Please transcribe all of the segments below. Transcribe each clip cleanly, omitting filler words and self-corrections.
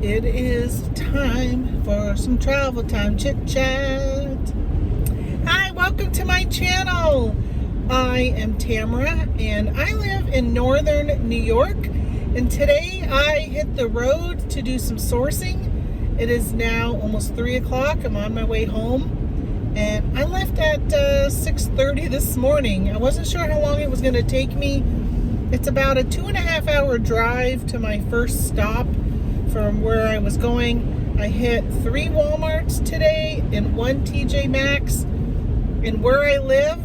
It is time for some travel time chit chat. Hi, welcome to my channel. I am Tamara and I live in northern New York. And today I hit the road to do some sourcing. It is now almost 3 o'clock. I'm on my way home. And I left at 6:30 this morning. I wasn't sure how long it was going to take me. It's about a 2.5 hour drive to my first stop from where I was going. I hit 3 Walmarts today and 1 TJ Maxx. And where I live,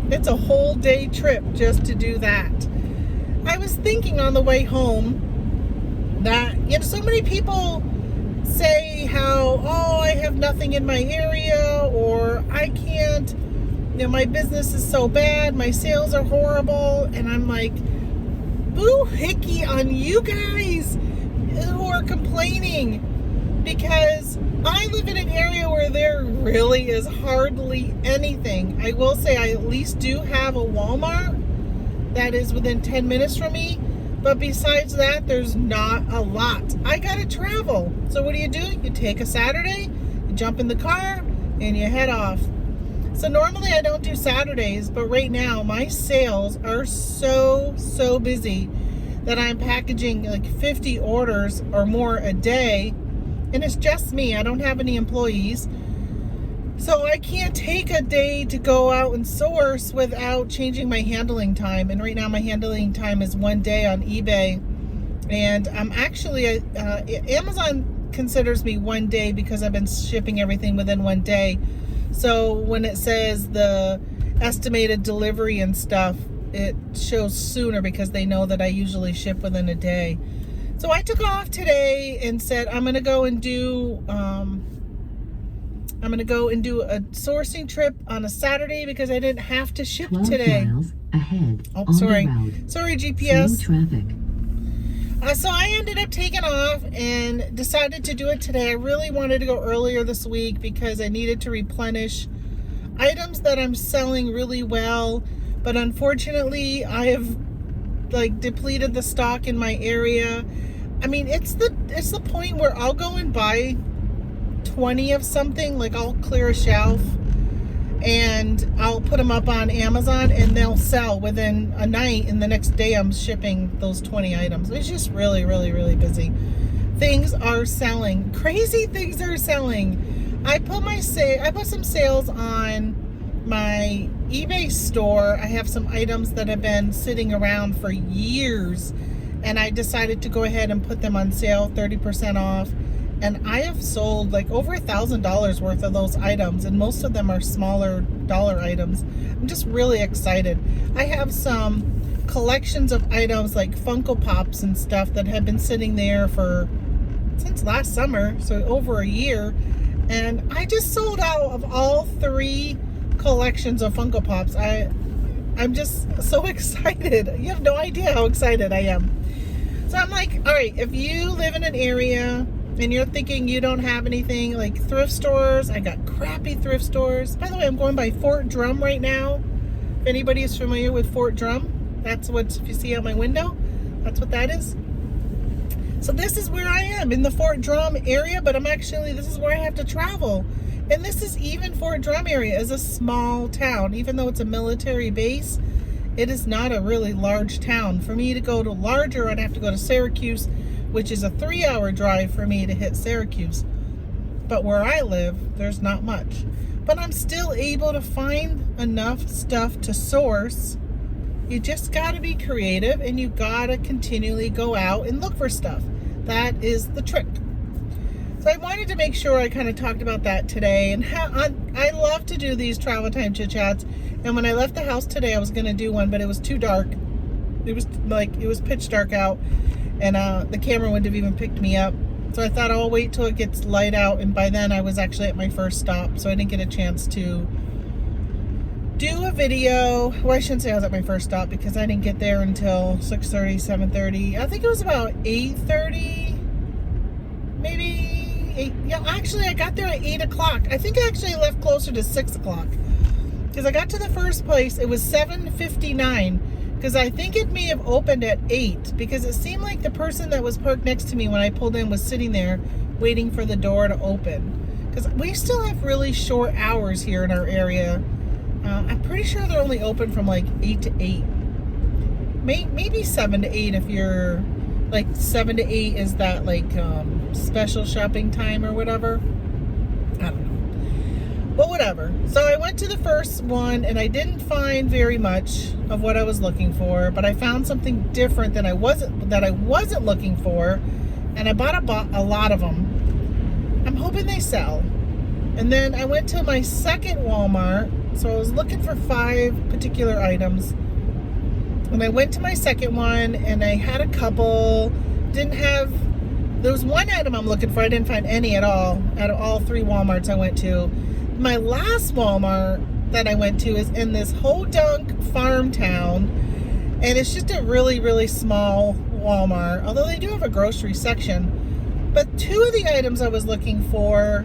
it's a whole day trip just to do that. I was thinking on the way home that, so many people say how, oh, I have nothing in my area, or I can't, my business is so bad, my sales are horrible, and I'm like, boo hickey on you guys who are complaining, because I live in an area where there really is hardly anything. I will say I at least do have a Walmart that is within 10 minutes from me, but besides that, there's not a lot. I gotta travel. So what do? You take a Saturday, you jump in the car, and you head off. So normally I don't do Saturdays, but right now my sales are so busy that I'm packaging like 50 orders or more a day, and it's just me. I don't have any employees. So I can't take a day to go out and source without changing my handling time. And right now my handling time is 1 day on eBay. And I'm actually, Amazon considers me 1 day because I've been shipping everything within 1 day. So when it says the estimated delivery and stuff, it shows sooner because they know that I usually ship within a day. So I took off today and said I'm gonna go and do a sourcing trip on a Saturday because I didn't have to ship 12 today. miles ahead Oh, on sorry. the road. Sorry, GPS. Slow traffic. So I ended up taking off and decided to do it today. I really wanted to go earlier this week because I needed to replenish items that I'm selling really well. But unfortunately, I have depleted the stock in my area. I mean, it's the point where I'll go and buy 20 of something, like I'll clear a shelf and I'll put them up on Amazon and they'll sell within a night, and the next day I'm shipping those 20 items. It's just really busy. Things are selling. Crazy things are selling. I put some sales on my eBay store. I have some items that have been sitting around for years, and I decided to go ahead and put them on sale, 30% off. And I have sold like over $1,000 worth of those items, and most of them are smaller dollar items. I'm just really excited. I have some collections of items like Funko Pops and stuff that have been sitting there since last summer, so over a year. And I just sold out of all 3 collections of Funko Pops. I'm just so excited. You have no idea how excited I am. So I'm like, all right, if you live in an area and you're thinking you don't have anything, like thrift stores, I got crappy thrift stores. By the way, I'm going by Fort Drum right now. If anybody is familiar with Fort Drum, that's what, if you see out my window, that's what that is. So this is where I am, in the Fort Drum area, but this is where I have to travel. And this is even Fort Drum area is a small town. Even though it's a military base, it is not a really large town. For me to go to larger, I'd have to go to Syracuse, which is a 3-hour drive for me to hit Syracuse. But where I live, there's not much. But I'm still able to find enough stuff to source. You just gotta be creative, and you gotta continually go out and look for stuff. That is the trick. So I wanted to make sure I kind of talked about that today, and I love to do these travel time chit chats. And when I left the house today, I was gonna do one, but it was too dark. It was pitch dark out, and the camera wouldn't have even picked me up. So I thought I'll wait till it gets light out, and by then I was actually at my first stop, so I didn't get a chance to do a video. Well, I shouldn't say I was at my first stop because I didn't get there until 6:30, 7:30. I think it was about 8:30, maybe 8. Yeah, actually I got there at 8 o'clock. I think I actually left closer to 6 o'clock because I got to the first place. It was 7:59. because I think it may have opened at 8, because it seemed like the person that was parked next to me when I pulled in was sitting there waiting for the door to open. Because we still have really short hours here in our area. I'm pretty sure they're only open from like 8 to 8. Maybe 7 to 8 if you're like 7 to 8 is that like special shopping time or whatever. I don't know. But whatever. So I went to the first one and I didn't find very much of what I was looking for, but I found something different that I wasn't looking for, and I bought a lot of them. I'm hoping they sell. And then I went to my second Walmart. So I was looking for 5 particular items. And I went to my second one and I had a couple. There was one item I'm looking for. I didn't find any at all out of all 3 Walmarts I went to. My last Walmart that I went to is in this Hodunk farm town. And it's just a really, really small Walmart. Although they do have a grocery section. But 2 of the items I was looking for,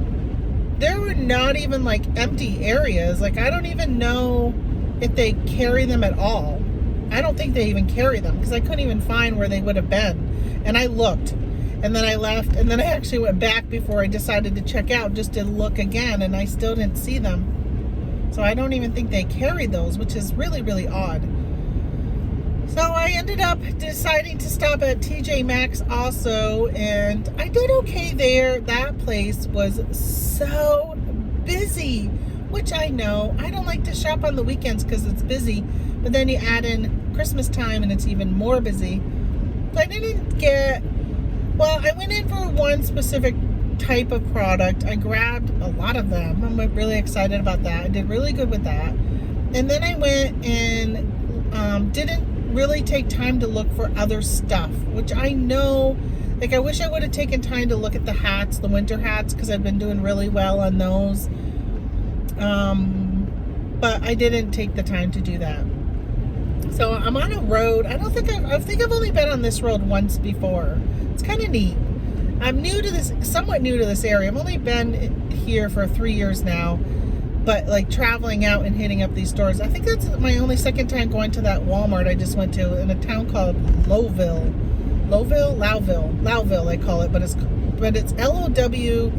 there were not even like empty areas. Like I don't even know if they carry them at all. I don't think they even carry them because I couldn't even find where they would have been. And I looked and then I left and then I actually went back before I decided to check out just to look again, and I still didn't see them. So I don't even think they carry those, which is really, really odd. So I ended up deciding to stop at TJ Maxx also, and I did okay there. That place was so busy, which I know. I don't like to shop on the weekends because it's busy, but then you add in Christmas time and it's even more busy. I went in for one specific type of product. I grabbed a lot of them. I'm really excited about that. I did really good with that. And then I went and didn't really take time to look for other stuff, which I know, like I wish I would have taken time to look at the hats, the winter hats, because I've been doing really well on those. But I didn't take the time to do that. So I'm on a road. I think I've only been on this road once before. It's kind of neat. I'm somewhat new to this area. I've only been here for 3 years now. But like traveling out and hitting up these stores, I think that's my only second time going to that Walmart I just went to in a town called Louville, they call it, but it's Lowville,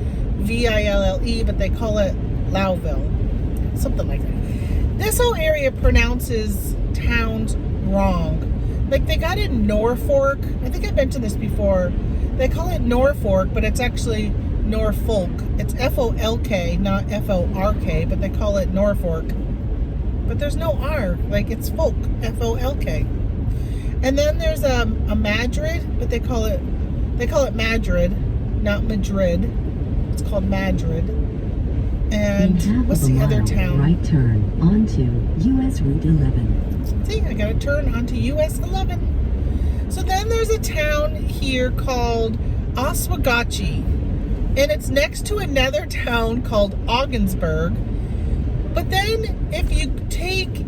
but they call it Louville, something like that. This whole area pronounces towns wrong. Like they got in Norfolk. I think I've mentioned this before. They call it Norfolk, but it's actually Norfolk. It's F-O-L-K, not F-O-R-K, but they call it Norfolk. But there's no R, like it's folk, F-O-L-K. And then there's a Madrid, but they call it Madrid, not Madrid. It's called Madrid. And what's the other town? Right turn onto US Route 11. See, I gotta turn onto US 11. So then there's a town here called Oswegatchie. And it's next to another town called Augsburg. But then if you take,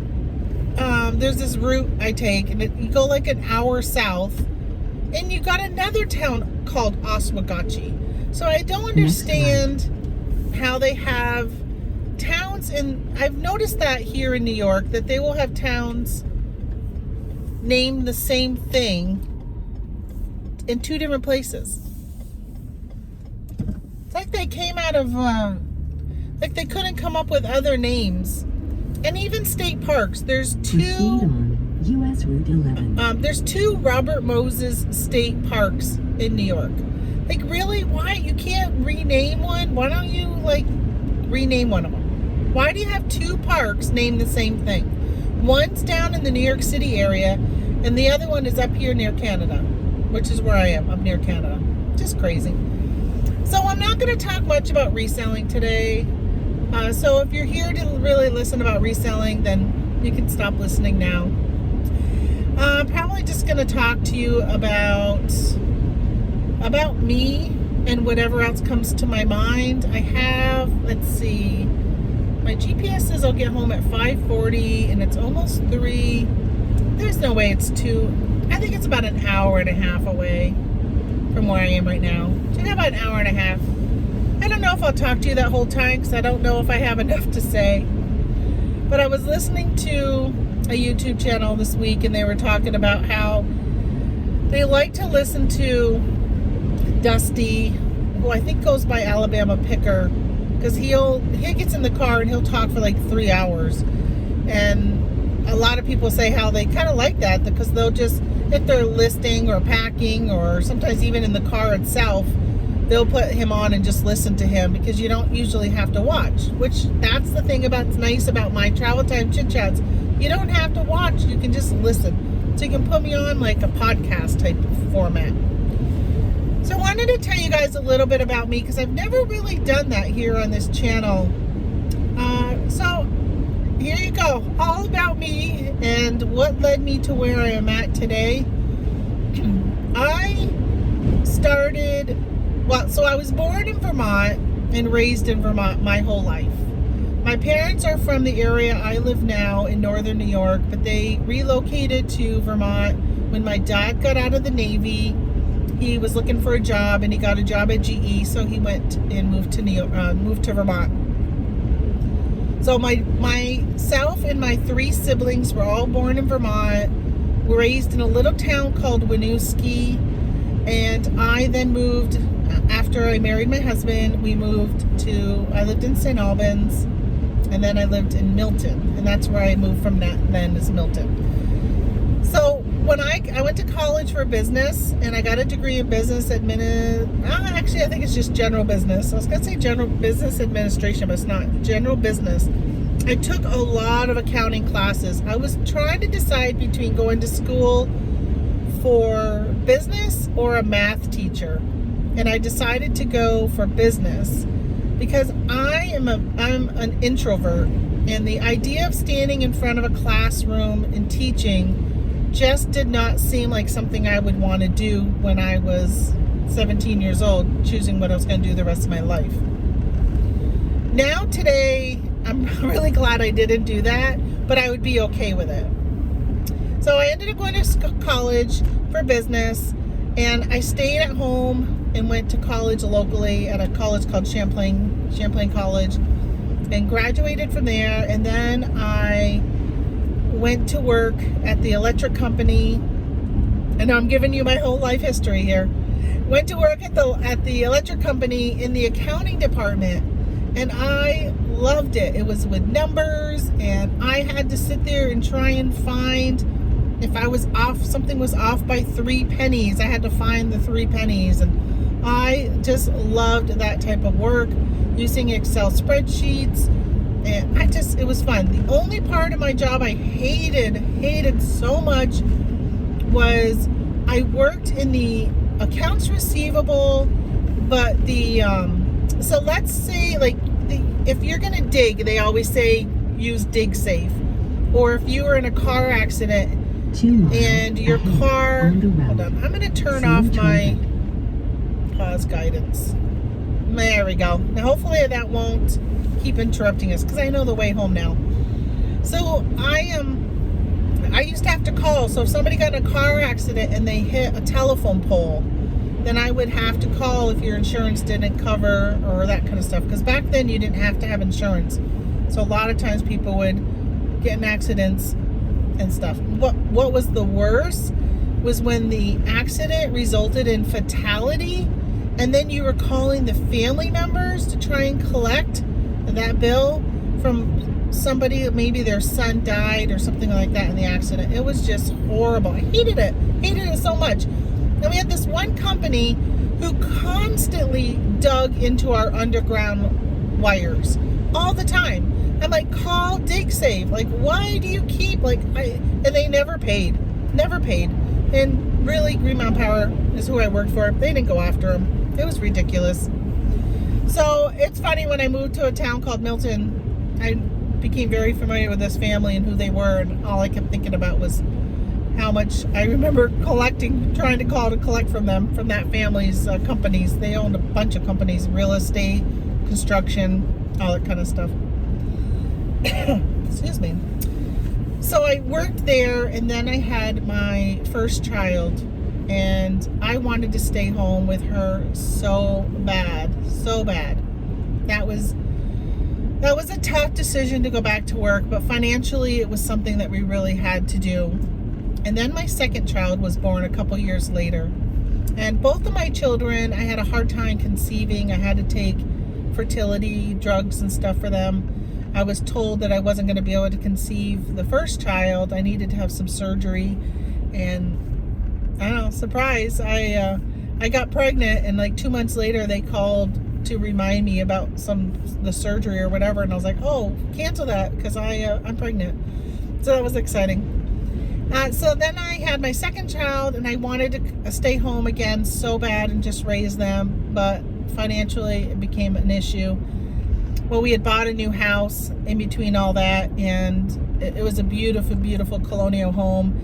there's this route I take, and you go like an hour south, and you got another town called Oswegatchie. So I don't understand how they have towns I've noticed that here in New York, that they will have towns named the same thing in 2 different places. Like they came out of, like they couldn't come up with other names. And even state parks, there's 2 on US Route 11. There's 2 Robert Moses state parks in New York. Like really, why? You can't rename one? Why don't you like rename one of them? Why do you have 2 parks named the same thing? One's down in the New York City area, and the other one is up here near Canada, which is where I am, up near Canada. Just crazy. So I'm not going to talk much about reselling today. So if you're here to really listen about reselling, then you can stop listening now. I'm probably just going to talk to you about me and whatever else comes to my mind. I have, let's see, my GPS says I'll get home at 5:40 and it's almost 3. There's no way it's 2. I think it's about an hour and a half away from where I am right now. So I have about an hour and a half. I don't know if I'll talk to you that whole time because I don't know if I have enough to say. But I was listening to a YouTube channel this week, and they were talking about how they like to listen to Dusty, who I think goes by Alabama Picker, because he gets in the car and he'll talk for like 3 hours. And a lot of people say how they kind of like that, because they'll just, if they're listing or packing or sometimes even in the car itself, they'll put him on and just listen to him, because you don't usually have to watch, which that's the thing that's nice about my travel time chit chats. You don't have to watch, you can just listen. So you can put me on like a podcast type of format. So I wanted to tell you guys a little bit about me, because I've never really done that here on this channel. So here you go, all about me and what led me to where I am at today. I was born in Vermont and raised in Vermont my whole life. My parents are from the area I live now in northern New York, but they relocated to Vermont when my dad got out of the Navy. He was looking for a job, and he got a job at GE, so he went and moved to Vermont. So myself and my 3 siblings were all born in Vermont. We were raised in a little town called Winooski, and I then moved, after I married my husband, I lived in St. Albans, and then I lived in Milton, and that's where I moved from then is Milton. So when I went to college for business, and I got a degree in business actually I think it's just general business. I was going to say general business administration, but it's not. General business. I took a lot of accounting classes. I was trying to decide between going to school for business or a math teacher, and I decided to go for business, because I'm an introvert, and the idea of standing in front of a classroom and teaching just did not seem like something I would want to do when I was 17 years old, choosing what I was going to do the rest of my life. Now today, I'm really glad I didn't do that, but I would be okay with it. So I ended up going to college for business, and I stayed at home and went to college locally at a college called Champlain College, and graduated from there. And then I went to work at the electric company, and I'm giving you my whole life history here. Went to work at the electric company in the accounting department, and I loved it. It was with numbers, and I had to sit there and try and find if something was off by 3 pennies. I had to find the 3 pennies, and I just loved that type of work, using Excel spreadsheets. And it was fun. The only part of my job I hated so much was I worked in the accounts receivable, but so let's say if you're gonna dig, they always say use dig safe. Or if you were in a car accident and your car, hold on, I'm gonna turn off my pause guidance. There we go. Now hopefully that won't keep interrupting us, because I know the way home now. So I used to have to call. So if somebody got in a car accident and they hit a telephone pole, then I would have to call if your insurance didn't cover or that kind of stuff, because back then you didn't have to have insurance. So a lot of times people would get in accidents and stuff. What was the worst was when the accident resulted in fatality, and then you were calling the family members to try and collect that bill from somebody, maybe their son died or something like that in the accident. It was just horrible. I hated it so much. And we had this one company who constantly dug into our underground wires all the time. I'm like, call DigSafe. Like, why do you keep and they never paid. And really, Green Mountain Power is who I worked for. They didn't go after them. It was ridiculous. So it's funny, when I moved to a town called Milton, I became very familiar with this family and who they were, and all I kept thinking about was how much I remember trying to collect from them, from that family's companies. They owned a bunch of companies, real estate, construction, all that kind of stuff. Excuse me. So I worked there, and then I had my first child, and I wanted to stay home with her so bad. That that was a tough decision to go back to work, but financially it was something that we really had to do. And then my second child was born a couple years later. And both of my children, I had a hard time conceiving. I had to take fertility drugs and stuff for them. I was told that I wasn't going to be able to conceive the first child. I needed to have some surgery. And I don't know, surprise, I got pregnant, and like 2 months later they called to remind me about the surgery or whatever, and I was like, oh, cancel that because I'm pregnant. So that was exciting. So then I had my second child, and I wanted to stay home again so bad and just raise them, but financially it became an issue. Well, we had bought a new house in between all that, and it was a beautiful, beautiful colonial home.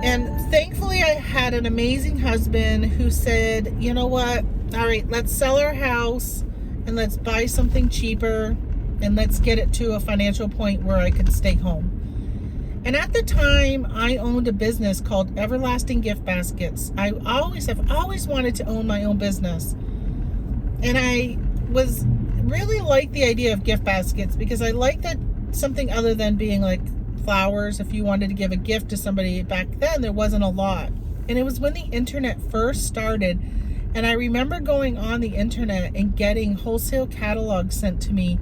And thankfully I had an amazing husband who said, you know what, all right, let's sell our house and let's buy something cheaper and let's get it to a financial point where I could stay home. And at the time, I owned a business called Everlasting Gift Baskets. I have always wanted to own my own business. And I was really like the idea of gift baskets because I like that something other than being like flowers. If you wanted to give a gift to somebody back then, there wasn't a lot. And it was when the internet first started. And I remember going on the internet and getting wholesale catalogs sent to me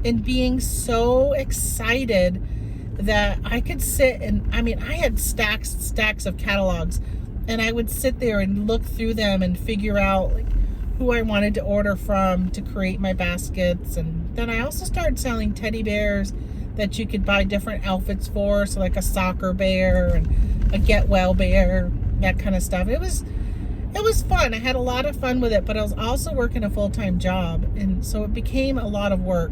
and being so excited that I could sit and, I had stacks of catalogs, and I would sit there and look through them and figure out like who I wanted to order from to create my baskets. And then I also started selling teddy bears that you could buy different outfits for, so like a soccer bear and a get well bear, that kind of stuff. It was fun. I had a lot of fun with it, but I was also working a full-time job, and so it became a lot of work.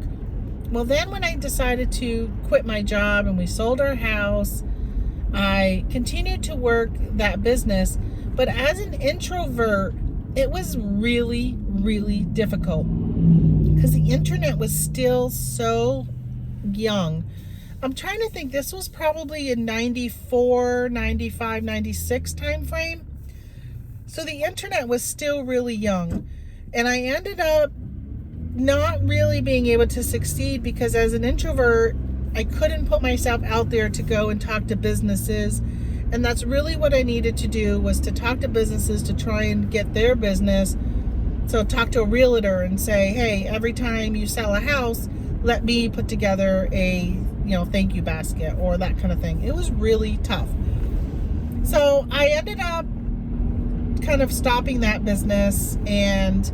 Well, then when I decided to quit my job and we sold our house, I continued to work that business, but as an introvert, it was really, really difficult because the internet was still so young. I'm trying to think, this was probably in 94, 95, 96 time frame. So the internet was still really young, and I ended up not really being able to succeed because as an introvert, I couldn't put myself out there to go and talk to businesses. And that's really what I needed to do, was to talk to businesses to try and get their business. So talk to a realtor and say, hey, every time you sell a house, let me put together a, thank you basket or that kind of thing. It was really tough. So I ended up kind of stopping that business, and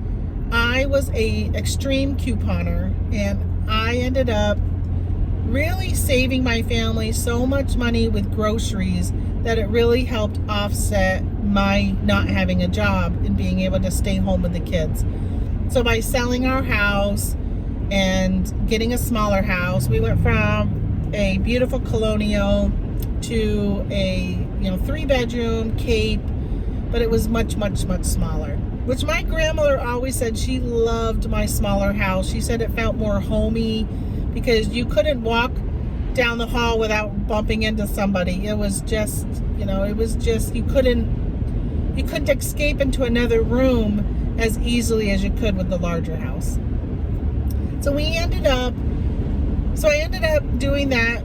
I was a extreme couponer, and I ended up really saving my family so much money with groceries that it really helped offset my not having a job and being able to stay home with the kids. So by selling our house and getting a smaller house, we went from a beautiful colonial to a 3-bedroom Cape, but it was much, much, much smaller. Which my grandmother always said she loved my smaller house. She said it felt more homey because you couldn't walk down the hall without bumping into somebody. It was just, you couldn't escape into another room as easily as you could with the larger house. So I ended up doing that,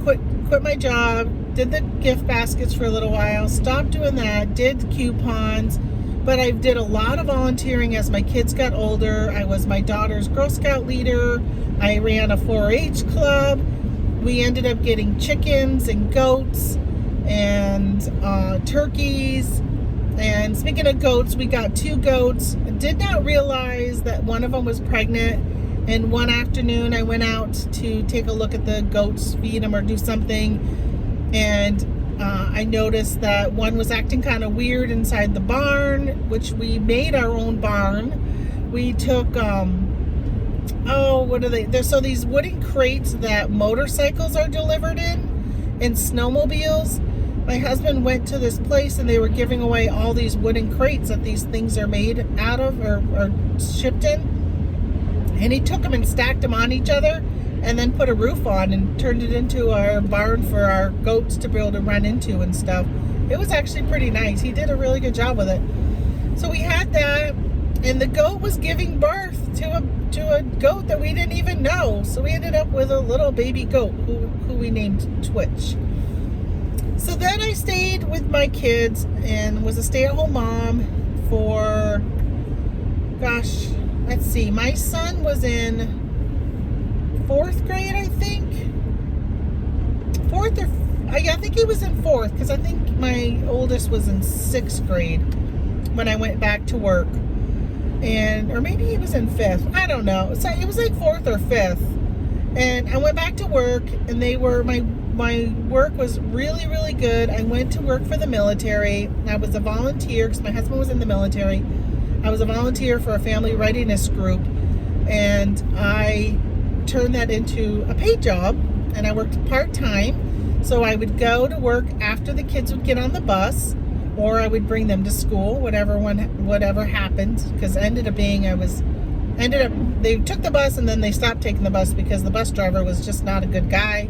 quit my job, did the gift baskets for a little while, stopped doing that, did coupons. But I did a lot of volunteering as my kids got older. I was my daughter's Girl Scout leader. I ran a 4-H club. We ended up getting chickens and goats and turkeys. And speaking of goats, we got 2 goats. I did not realize that one of them was pregnant. And one afternoon I went out to take a look at the goats, feed them or do something. And I noticed that one was acting kind of weird inside the barn, which we made our own barn. We took, what are they? So these wooden crates that motorcycles are delivered in and snowmobiles. My husband went to this place and they were giving away all these wooden crates that these things are made out of or shipped in. And he took them and stacked them on each other and then put a roof on and turned it into our barn for our goats to be able to run into and stuff. It was actually pretty nice. He did a really good job with it. So we had that, and the goat was giving birth to a goat that we didn't even know. So we ended up with a little baby goat who we named Twitch. So then I stayed with my kids and was a stay-at-home mom for, gosh, let's see, my son was in 4th grade, I think. I think he was in 4th, because I think my oldest was in 6th grade when I went back to work. Or maybe he was in 5th. I don't know. So it was like 4th or 5th. And I went back to work, and my work was really, really good. I went to work for the military. I was a volunteer because my husband was in the military. I was a volunteer for a family readiness group, and I turned that into a paid job, and I worked part-time. So I would go to work after the kids would get on the bus, or I would bring them to school, whatever happened, because they took the bus and then they stopped taking the bus because the bus driver was just not a good guy.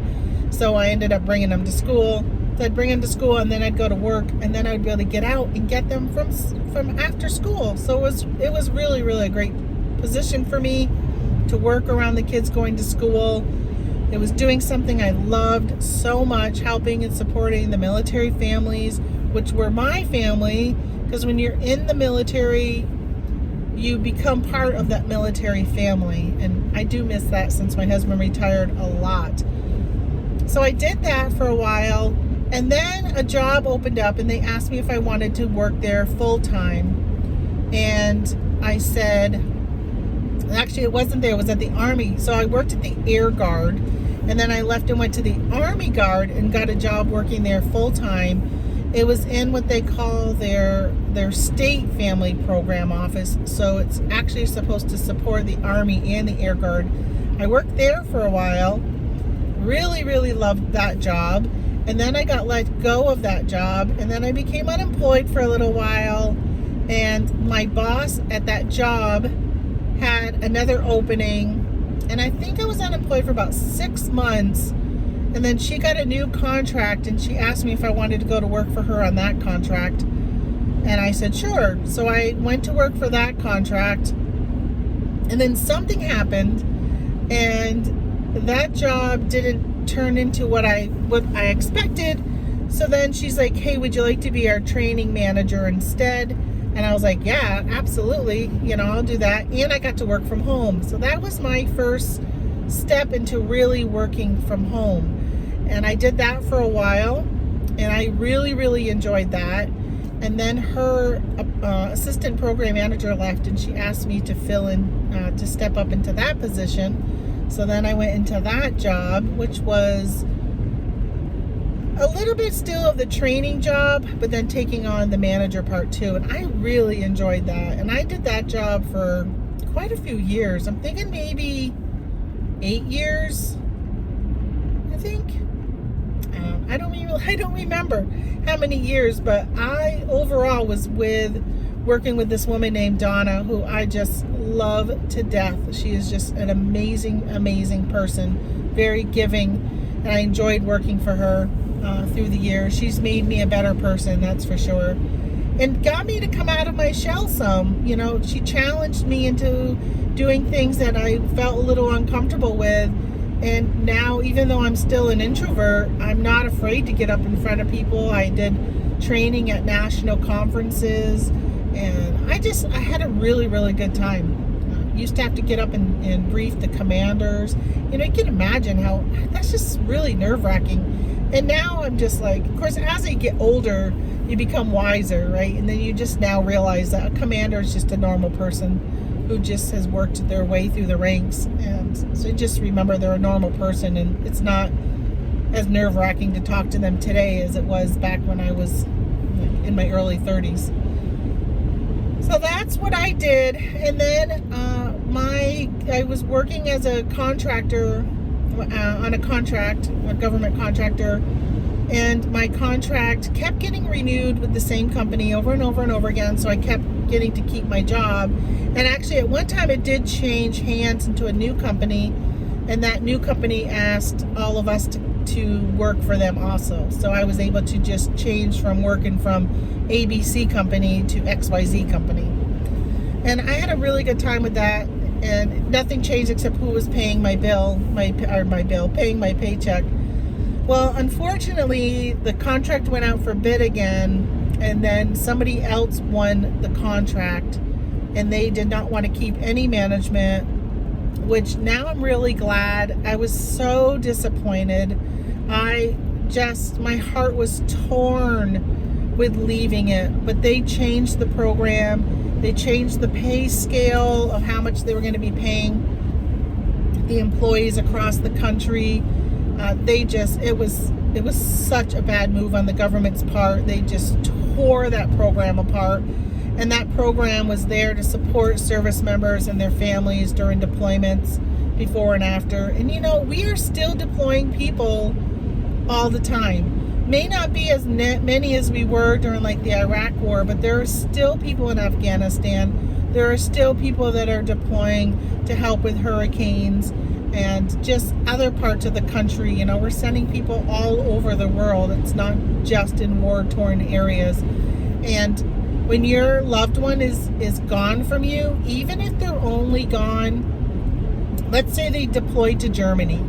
So I ended up bringing them to school. So I'd bring them to school, and then I'd go to work, and then I'd be able to get out and get them from after school. So it was really, really a great position for me to work around the kids going to school. It was doing something I loved so much, helping and supporting the military families, which were my family, because when you're in the military, you become part of that military family. And I do miss that since my husband retired a lot. So I did that for a while, and then a job opened up, and they asked me if I wanted to work there full time. And I said, actually it wasn't there, it was at the Army. So I worked at the Air Guard, and then I left and went to the Army Guard and got a job working there full time. It was in what they call their state family program office. So it's actually supposed to support the Army and the Air Guard. I worked there for a while. Really, really loved that job. And then I got let go of that job, and then I became unemployed for a little while. And my boss at that job had another opening, and I think I was unemployed for about 6 months. And then she got a new contract, and she asked me if I wanted to go to work for her on that contract. And I said, sure. So I went to work for that contract. And then something happened, and that job didn't turn into what I expected. So then she's like, hey, would you like to be our training manager instead? And I was like, yeah, absolutely. I'll do that. And I got to work from home. So that was my first step into really working from home. And I did that for a while, and I really, really enjoyed that. And then her assistant program manager left, and she asked me to fill in, to step up into that position. So then I went into that job, which was a little bit still of the training job, but then taking on the manager part too. And I really enjoyed that. And I did that job for quite a few years. I'm thinking maybe 8 years, I think. I don't remember how many years, but I overall was working with this woman named Donna, who I just love to death. She is just an amazing, amazing person, very giving, and I enjoyed working for her through the years. She's made me a better person, that's for sure, and got me to come out of my shell some. She challenged me into doing things that I felt a little uncomfortable with. And now, even though I'm still an introvert, I'm not afraid to get up in front of people. I did training at national conferences, and I had a really, really good time. Used to have to get up and brief the commanders. You can imagine how that's just really nerve-wracking. And now I'm just like, of course, as I get older, you become wiser, right? And then you just now realize that a commander is just a normal person who just has worked their way through the ranks. And so just remember they're a normal person, and it's not as nerve-wracking to talk to them today as it was back when I was in my early 30s. So that's what I did. And then I was working as a contractor on a contract, a government contractor, and my contract kept getting renewed with the same company over and over and over again, so I kept getting to keep my job. And actually at one time it did change hands into a new company, and that new company asked all of us to work for them also. So I was able to just change from working from ABC company to XYZ company. And I had a really good time with that. and nothing changed except who was paying my bill, paying my paycheck. Well, unfortunately, the contract went out for bid again, and then somebody else won the contract, and they did not want to keep any management, which now I'm really glad. I was so disappointed. My heart was torn with leaving it, but they changed the program. They changed the pay scale of how much they were going to be paying the employees across the country. It was such a bad move on the government's part. They just tore that program apart. And that program was there to support service members and their families during deployments, before and after. And we are still deploying people all the time. May not be as many as we were during like the Iraq War, but there are still people in Afghanistan. There are still people that are deploying to help with hurricanes and just other parts of the country. We're sending people all over the world. It's not just in war-torn areas. And when your loved one is gone from you, even if they're only gone, let's say they deployed to Germany.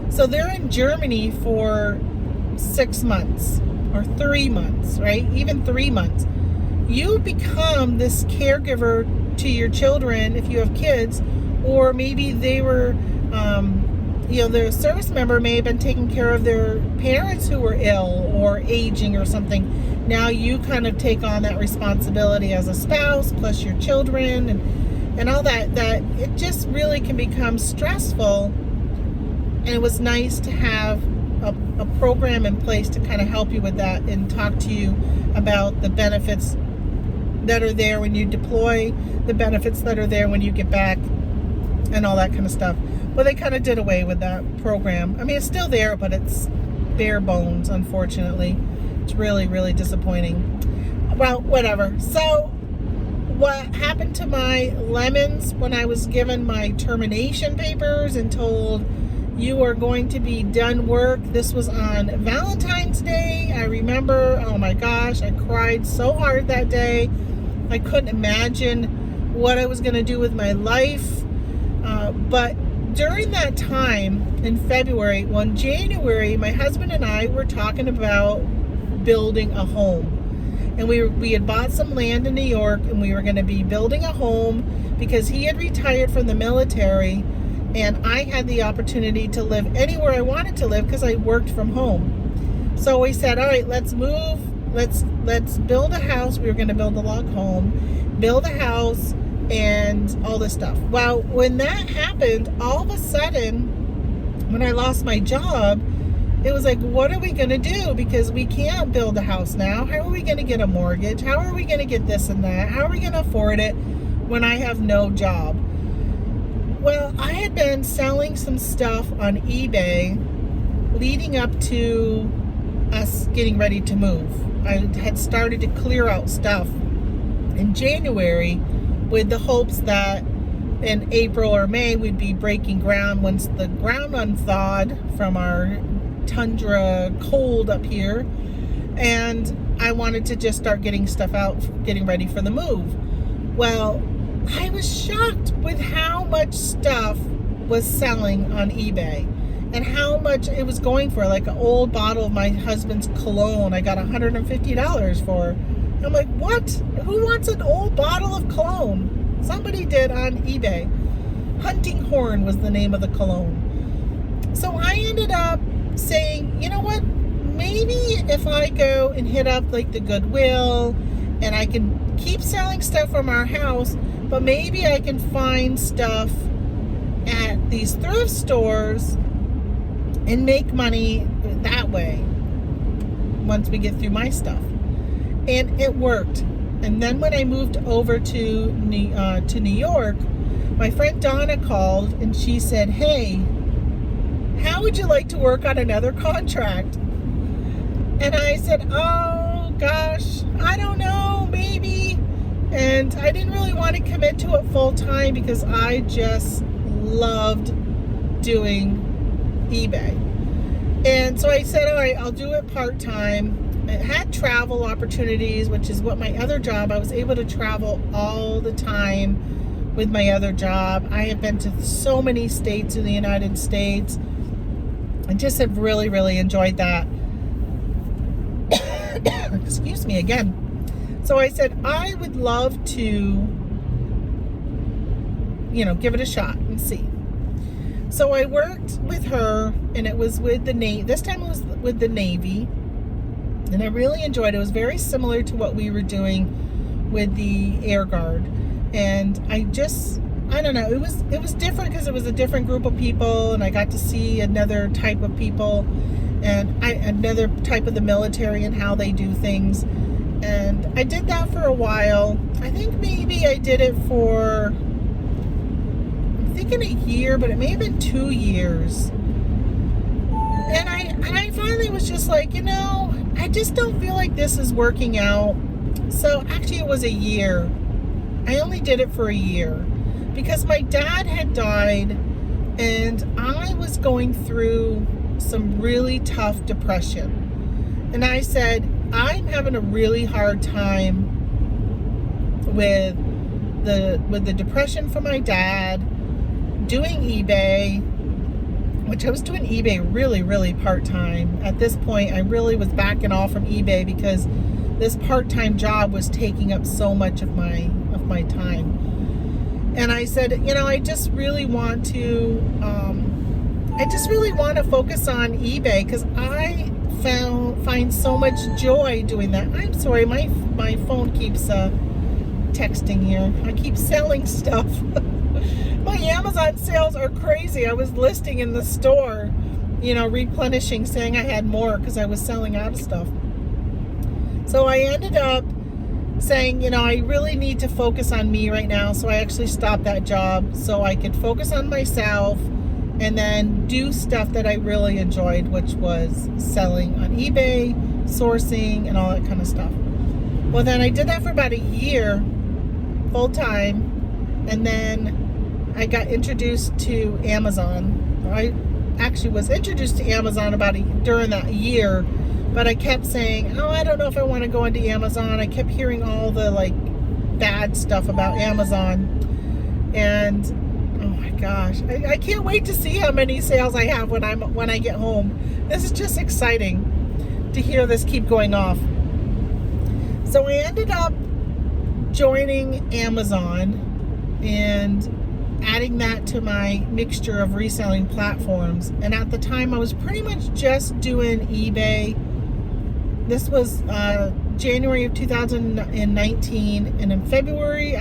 So they're in Germany for 6 months or 3 months, right? Even 3 months. You become this caregiver to your children if you have kids, or maybe they were, the service member may have been taking care of their parents who were ill or aging or something. Now you kind of take on that responsibility as a spouse, plus your children and all that it just really can become stressful. And it was nice to have a program in place to kind of help you with that and talk to you about the benefits that are there when you deploy, the benefits that are there when you get back, and all that kind of stuff. Well, they kind of did away with that program. I mean, it's still there, but it's bare bones, unfortunately. It's really, really disappointing. Well, whatever. So what happened to my lemons when I was given my termination papers and told, you are going to be done work? This was on Valentine's Day. I remember, oh my gosh, I cried so hard that day. I couldn't imagine what I was going to do with my life. But during that time in February, in January, my husband and I were talking about building a home. And we had bought some land in New York, and we were going to be building a home because he had retired from the military, and I had the opportunity to live anywhere I wanted to live because I worked from home. So we said, all right, let's move. Let's build a house. We were going to build a log home, build a house, and all this stuff. Well, when that happened, all of a sudden, when I lost my job, it was like, what are we going to do? Because we can't build a house now. How are we going to get a mortgage? How are we going to get this and that? How are we going to afford it when I have no job? Well, I had been selling some stuff on eBay leading up to us getting ready to move. I had started to clear out stuff in January with the hopes that in April or May we'd be breaking ground once the ground unthawed from our tundra cold up here. And I wanted to just start getting stuff out, getting ready for the move. Well, I was shocked with how much stuff was selling on eBay and how much it was going for. Like an old bottle of my husband's cologne, I got $150 for. I'm like, what? Who wants an old bottle of cologne? Somebody did on eBay. Hunting Horn was the name of the cologne. So I ended up saying, you know what? Maybe if I go and hit up like the Goodwill, and I can keep selling stuff from our house, but maybe I can find stuff at these thrift stores and make money that way once we get through my stuff. And it worked. And then when I moved over to New York, my friend Donna called and she said, hey, how would you like to work on another contract? And I said, oh gosh, I don't know, maybe. And I didn't really want to commit to it full time because I just loved doing eBay. And so I said, all right, I'll do it part time. It had travel opportunities, which is what my other job, I was able to travel all the time with my other job. I have been to so many states in the United States. I just have really, really enjoyed that. Excuse me again. So I said, I would love to, give it a shot and see. So I worked with her, and it was with the Navy. This time it was with the Navy, and I really enjoyed it. It was very similar to what we were doing with the Air Guard, and I don't know. It was different because it was a different group of people, and I got to see another type of people, and another type of the military and how they do things. And I did that for a while. I think maybe I did it for, I'm thinking a year, but it may have been 2 years. And I finally was just like, I just don't feel like this is working out. So actually it was a year. I only did it for a year because my dad had died, and I was going through some really tough depression. And I said, I'm having a really hard time with the depression from my dad, doing eBay, which I was doing eBay really, really part-time. At this point, I really was backing off from eBay because this part-time job was taking up so much of my time. And I said, I just really want to focus on eBay because I find so much joy doing that. I'm sorry, my phone keeps texting here. I keep selling stuff. My Amazon sales are crazy. I was listing in the store, replenishing, saying I had more because I was selling out of stuff. So I ended up saying, I really need to focus on me right now. So I actually stopped that job so I could focus on myself and then do stuff that I really enjoyed, which was selling on eBay, sourcing, and all that kind of stuff. Well, then I did that for about a year, full time, and then I got introduced to Amazon. I actually was introduced to Amazon during that year, but I kept saying, I don't know if I want to go into Amazon. I kept hearing all the bad stuff about Amazon, and oh my gosh, I can't wait to see how many sales I have when I get home. This is just exciting to hear this keep going off. So I ended up joining Amazon and adding that to my mixture of reselling platforms. And at the time, I was pretty much just doing eBay. This was January of 2019, and in February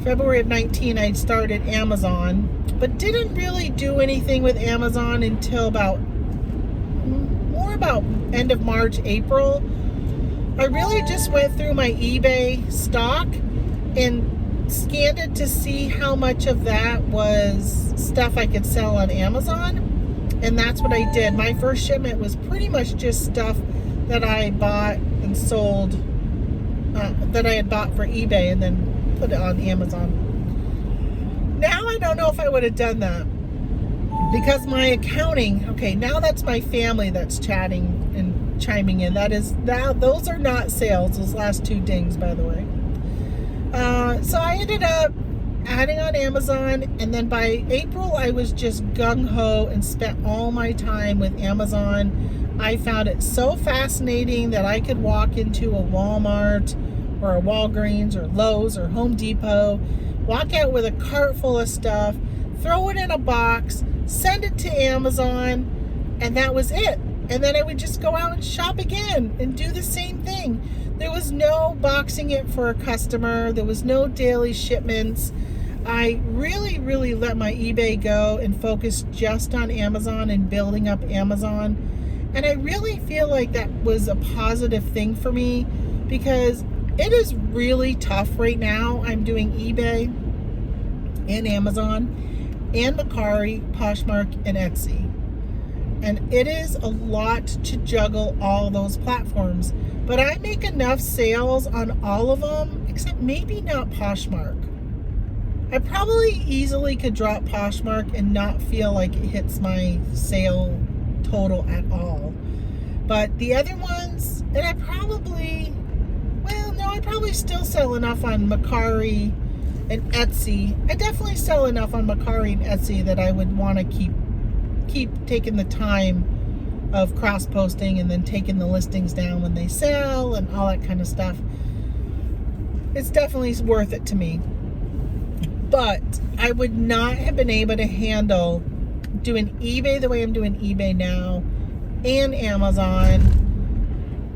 February of 19, I started Amazon, but didn't really do anything with Amazon until about end of March, April. I really just went through my eBay stock and scanned it to see how much of that was stuff I could sell on Amazon. And that's what I did. My first shipment was pretty much just stuff that I bought and sold, that I had bought for eBay and then put it on Amazon. Now I don't know if I would have done that because my accounting, okay, now that's my family that's chatting and chiming in. Those are not sales, those last two dings, by the way. So I ended up adding on Amazon, and then by April I was just gung-ho and spent all my time with Amazon. I found it so fascinating that I could walk into a Walmart or a Walgreens or Lowe's or Home Depot, walk out with a cart full of stuff, throw it in a box, send it to Amazon, and that was it. And then I would just go out and shop again and do the same thing. There was no boxing it for a customer. There was no daily shipments. I really, really let my eBay go and focus just on Amazon and building up Amazon. And I really feel like that was a positive thing for me because it is really tough right now. I'm doing eBay and Amazon and Mercari, Poshmark, and Etsy. And it is a lot to juggle all those platforms. But I make enough sales on all of them, except maybe not Poshmark. I probably easily could drop Poshmark and not feel like it hits my sale total at all. But the other ones, and I probably still sell enough on Mercari and Etsy. I definitely sell enough on Mercari and Etsy that I would want to keep taking the time of cross-posting and then taking the listings down when they sell and all that kind of stuff. It's definitely worth it to me. But I would not have been able to handle doing eBay the way I'm doing eBay now and Amazon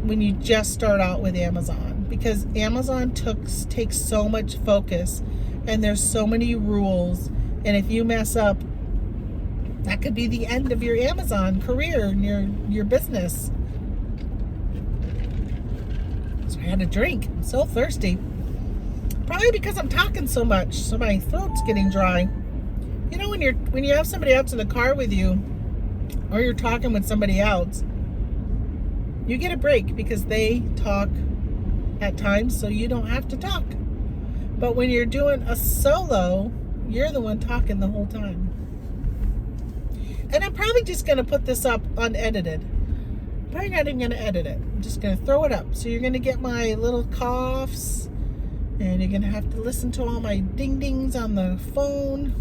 when you just start out with Amazon, because Amazon takes so much focus and there's so many rules, and if you mess up, that could be the end of your Amazon career and your business. So I had a drink. I'm so thirsty. Probably because I'm talking so much, so my throat's getting dry. You know, when you have somebody else in the car with you, or you're talking with somebody else, you get a break because they talk at times, so you don't have to talk. But when you're doing a solo, you're the one talking the whole time. And I'm probably just going to put this up unedited. Probably not even going to edit it. I'm just going to throw it up. So you're going to get my little coughs, and you're going to have to listen to all my ding-dings on the phone.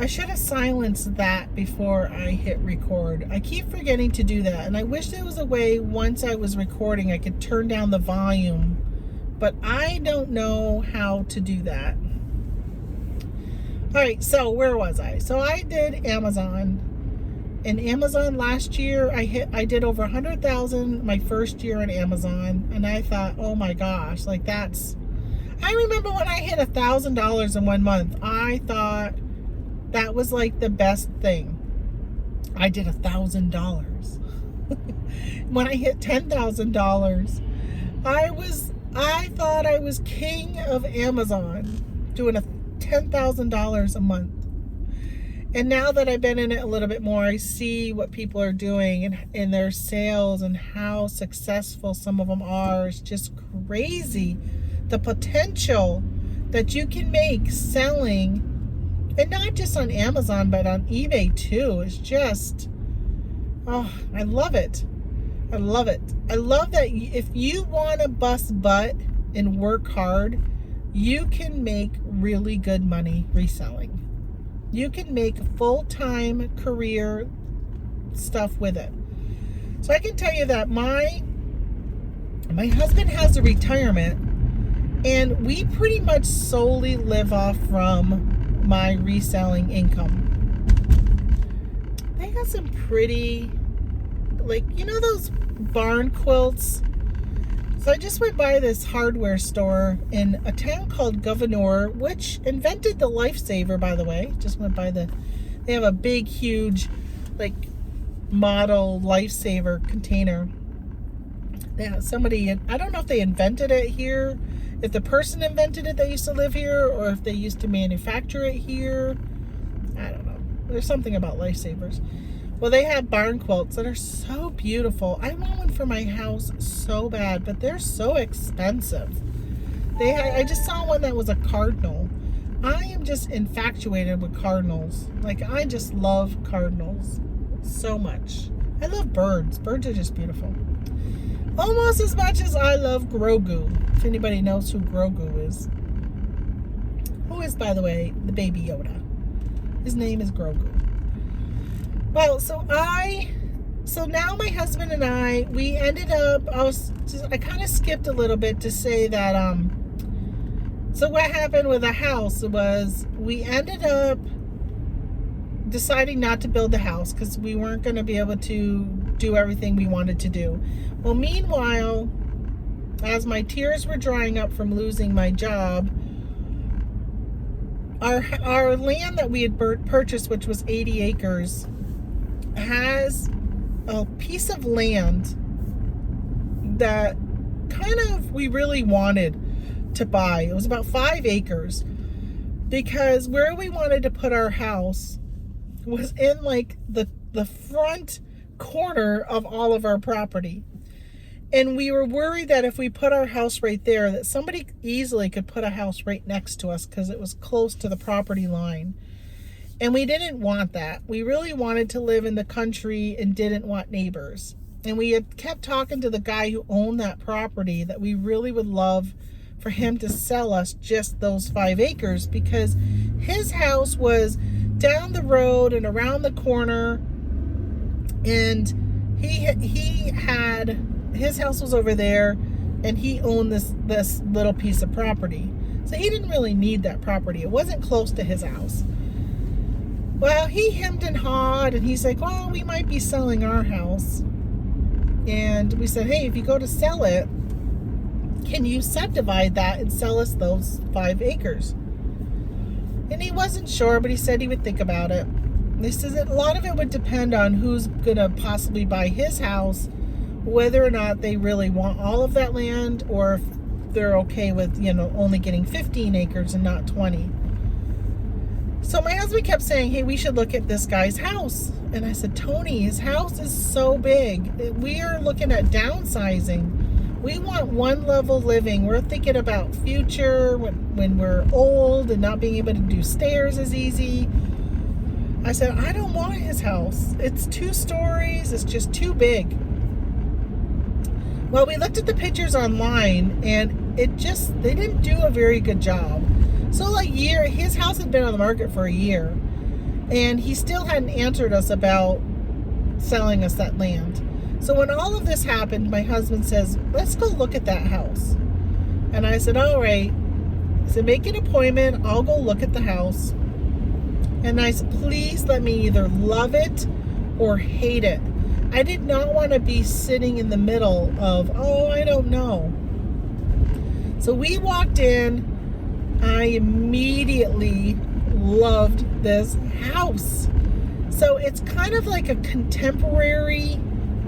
I should have silenced that before I hit record. I keep forgetting to do that, and I wish there was a way once I was recording I could turn down the volume, but I don't know how to do that. All right, so where was I? So I did Amazon. In Amazon last year, I did over 100,000 my first year in Amazon, and I thought, oh my gosh, like I remember when I hit $1,000 in 1 month, I thought that was like the best thing. I did $1,000. When I hit $10,000, I thought I was king of Amazon, doing $10,000 a month. And now that I've been in it a little bit more, I see what people are doing in their sales and how successful some of them are. It's just crazy. The potential that you can make selling, and not just on Amazon, but on eBay too, is just, oh, I love it. I love it. I love that if you want to bust butt and work hard, you can make really good money reselling. You can make full-time career stuff with it. So I can tell you that my husband has a retirement, and we pretty much solely live off from my reselling income. They got some pretty, like, you know those barn quilts? So I just went by this hardware store in a town called Governor, which invented the Lifesaver, by the way. Just went by they have a big, huge, like, model Lifesaver container. Yeah, somebody, I don't know if they invented it here, if the person invented it that used to live here, or if they used to manufacture it here. I don't know. There's something about Lifesavers. Well, they have barn quilts that are so beautiful. I want one for my house so bad, but they're so expensive. I just saw one that was a cardinal. I am just infatuated with cardinals. Like, I just love cardinals so much. I love birds. Birds are just beautiful. Almost as much as I love Grogu. If anybody knows who Grogu is. Who is, by the way, the baby Yoda. His name is Grogu. Well, so now my husband and I, we ended up, I kind of skipped a little bit to say that, so what happened with the house was we ended up deciding not to build the house because we weren't going to be able to do everything we wanted to do. Well, meanwhile, as my tears were drying up from losing my job, our land that we had purchased, which was 80 acres, has a piece of land that kind of we really wanted to buy. It was about 5 acres because where we wanted to put our house was in like the front corner of all of our property. And we were worried that if we put our house right there, that somebody easily could put a house right next to us because it was close to the property line. And we didn't want that. We really wanted to live in the country and didn't want neighbors. And we had kept talking to the guy who owned that property that we really would love for him to sell us just those 5 acres, because his house was down the road and around the corner, and he had, his house was over there, and he owned this little piece of property. So he didn't really need that property. It wasn't close to his house. Well, he hemmed and hawed, and he's like, well, we might be selling our house. And we said, hey, if you go to sell it, can you subdivide that and sell us those 5 acres? And he wasn't sure, but he said he would think about it. And he says that a lot of it would depend on who's going to possibly buy his house, whether or not they really want all of that land, or if they're okay with, only getting 15 acres and not 20. So my husband kept saying, hey, we should look at this guy's house. And I said, Tony, his house is so big. We are looking at downsizing. We want one level living. We're thinking about future when we're old and not being able to do stairs as easy. I said, I don't want his house. It's 2 stories. It's just too big. Well, we looked at the pictures online, and they didn't do a very good job. So his house had been on the market for a year, and he still hadn't answered us about selling us that land. So when all of this happened, my husband says, let's go look at that house. And I said, all right. I said, make an appointment. I'll go look at the house. And I said, please let me either love it or hate it. I did not want to be sitting in the middle of, I don't know. So we walked in. I immediately loved this house. So it's kind of like a contemporary,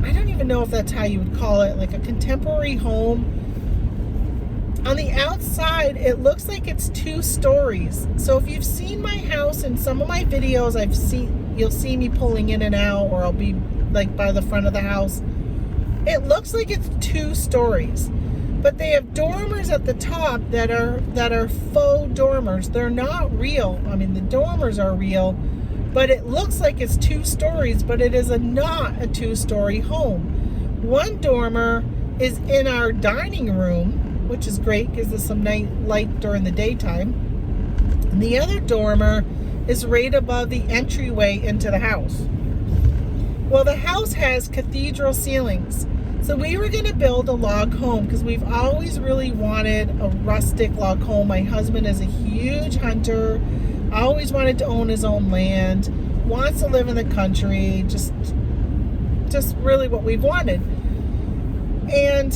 I don't even know if that's how you would call it, like a contemporary home. On the outside, it looks like it's 2 stories. So if you've seen my house in some of my videos, you'll see me pulling in and out, or I'll be like by the front of the house. It looks like it's 2 stories. But they have dormers at the top that are faux dormers. They're not real. I mean, the dormers are real, but it looks like it's 2 stories, but it is not a 2-story home. One dormer is in our dining room, which is great, gives us some night light during the daytime. And the other dormer is right above the entryway into the house. Well, the house has cathedral ceilings. So we were going to build a log home because we've always really wanted a rustic log home. My husband is a huge hunter, always wanted to own his own land, wants to live in the country, just really what we wanted. And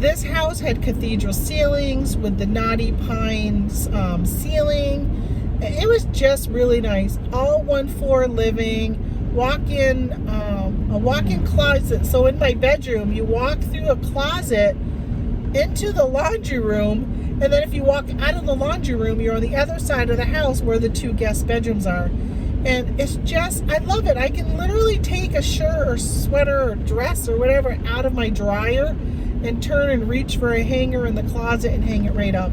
this house had cathedral ceilings with the knotty pines ceiling. It was just really nice. All 1-floor living. A walk-in closet. So in my bedroom, you walk through a closet into the laundry room, and then if you walk out of the laundry room, you're on the other side of the house where the 2 guest bedrooms are. And it's just, I love it. I can literally take a shirt or sweater or dress or whatever out of my dryer and turn and reach for a hanger in the closet and hang it right up.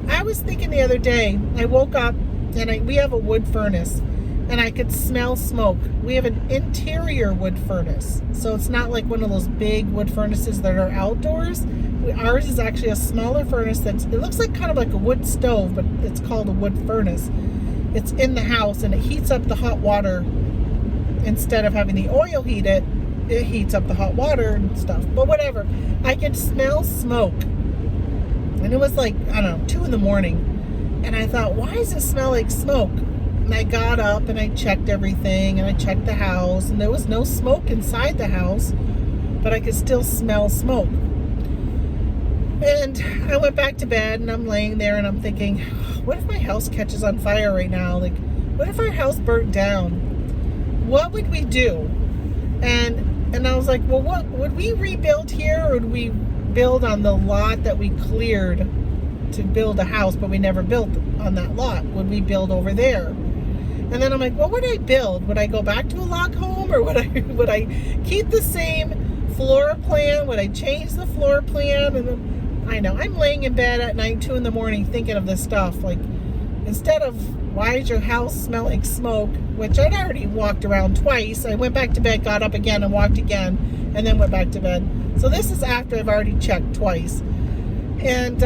I was thinking the other day, I woke up and we have a wood furnace, and I could smell smoke. We have an interior wood furnace. So it's not like one of those big wood furnaces that are outdoors. Ours is actually a smaller furnace it looks like kind of like a wood stove, but it's called a wood furnace. It's in the house, and it heats up the hot water. Instead of having the oil heat it heats up the hot water and stuff. But whatever. I could smell smoke. And it was like, I don't know, 2 in the morning. And I thought, why does it smell like smoke? And I got up and I checked everything, and I checked the house, and there was no smoke inside the house, but I could still smell smoke. And I went back to bed, and I'm laying there and I'm thinking, what if my house catches on fire right now? Like, what if our house burnt down? What would we do? And I was like, well, what would we rebuild here, or would we build on the lot that we cleared to build a house, but we never built on that lot? Would we build over there? And then I'm like, what would I build? Would I go back to a log home, or would I keep the same floor plan? Would I change the floor plan? And then, I know, I'm laying in bed at night, 2 in the morning, thinking of this stuff. Like, instead of, why does your house smell like smoke? Which I'd already walked around twice. I went back to bed, got up again, and walked again, and then went back to bed. So this is after I've already checked twice. And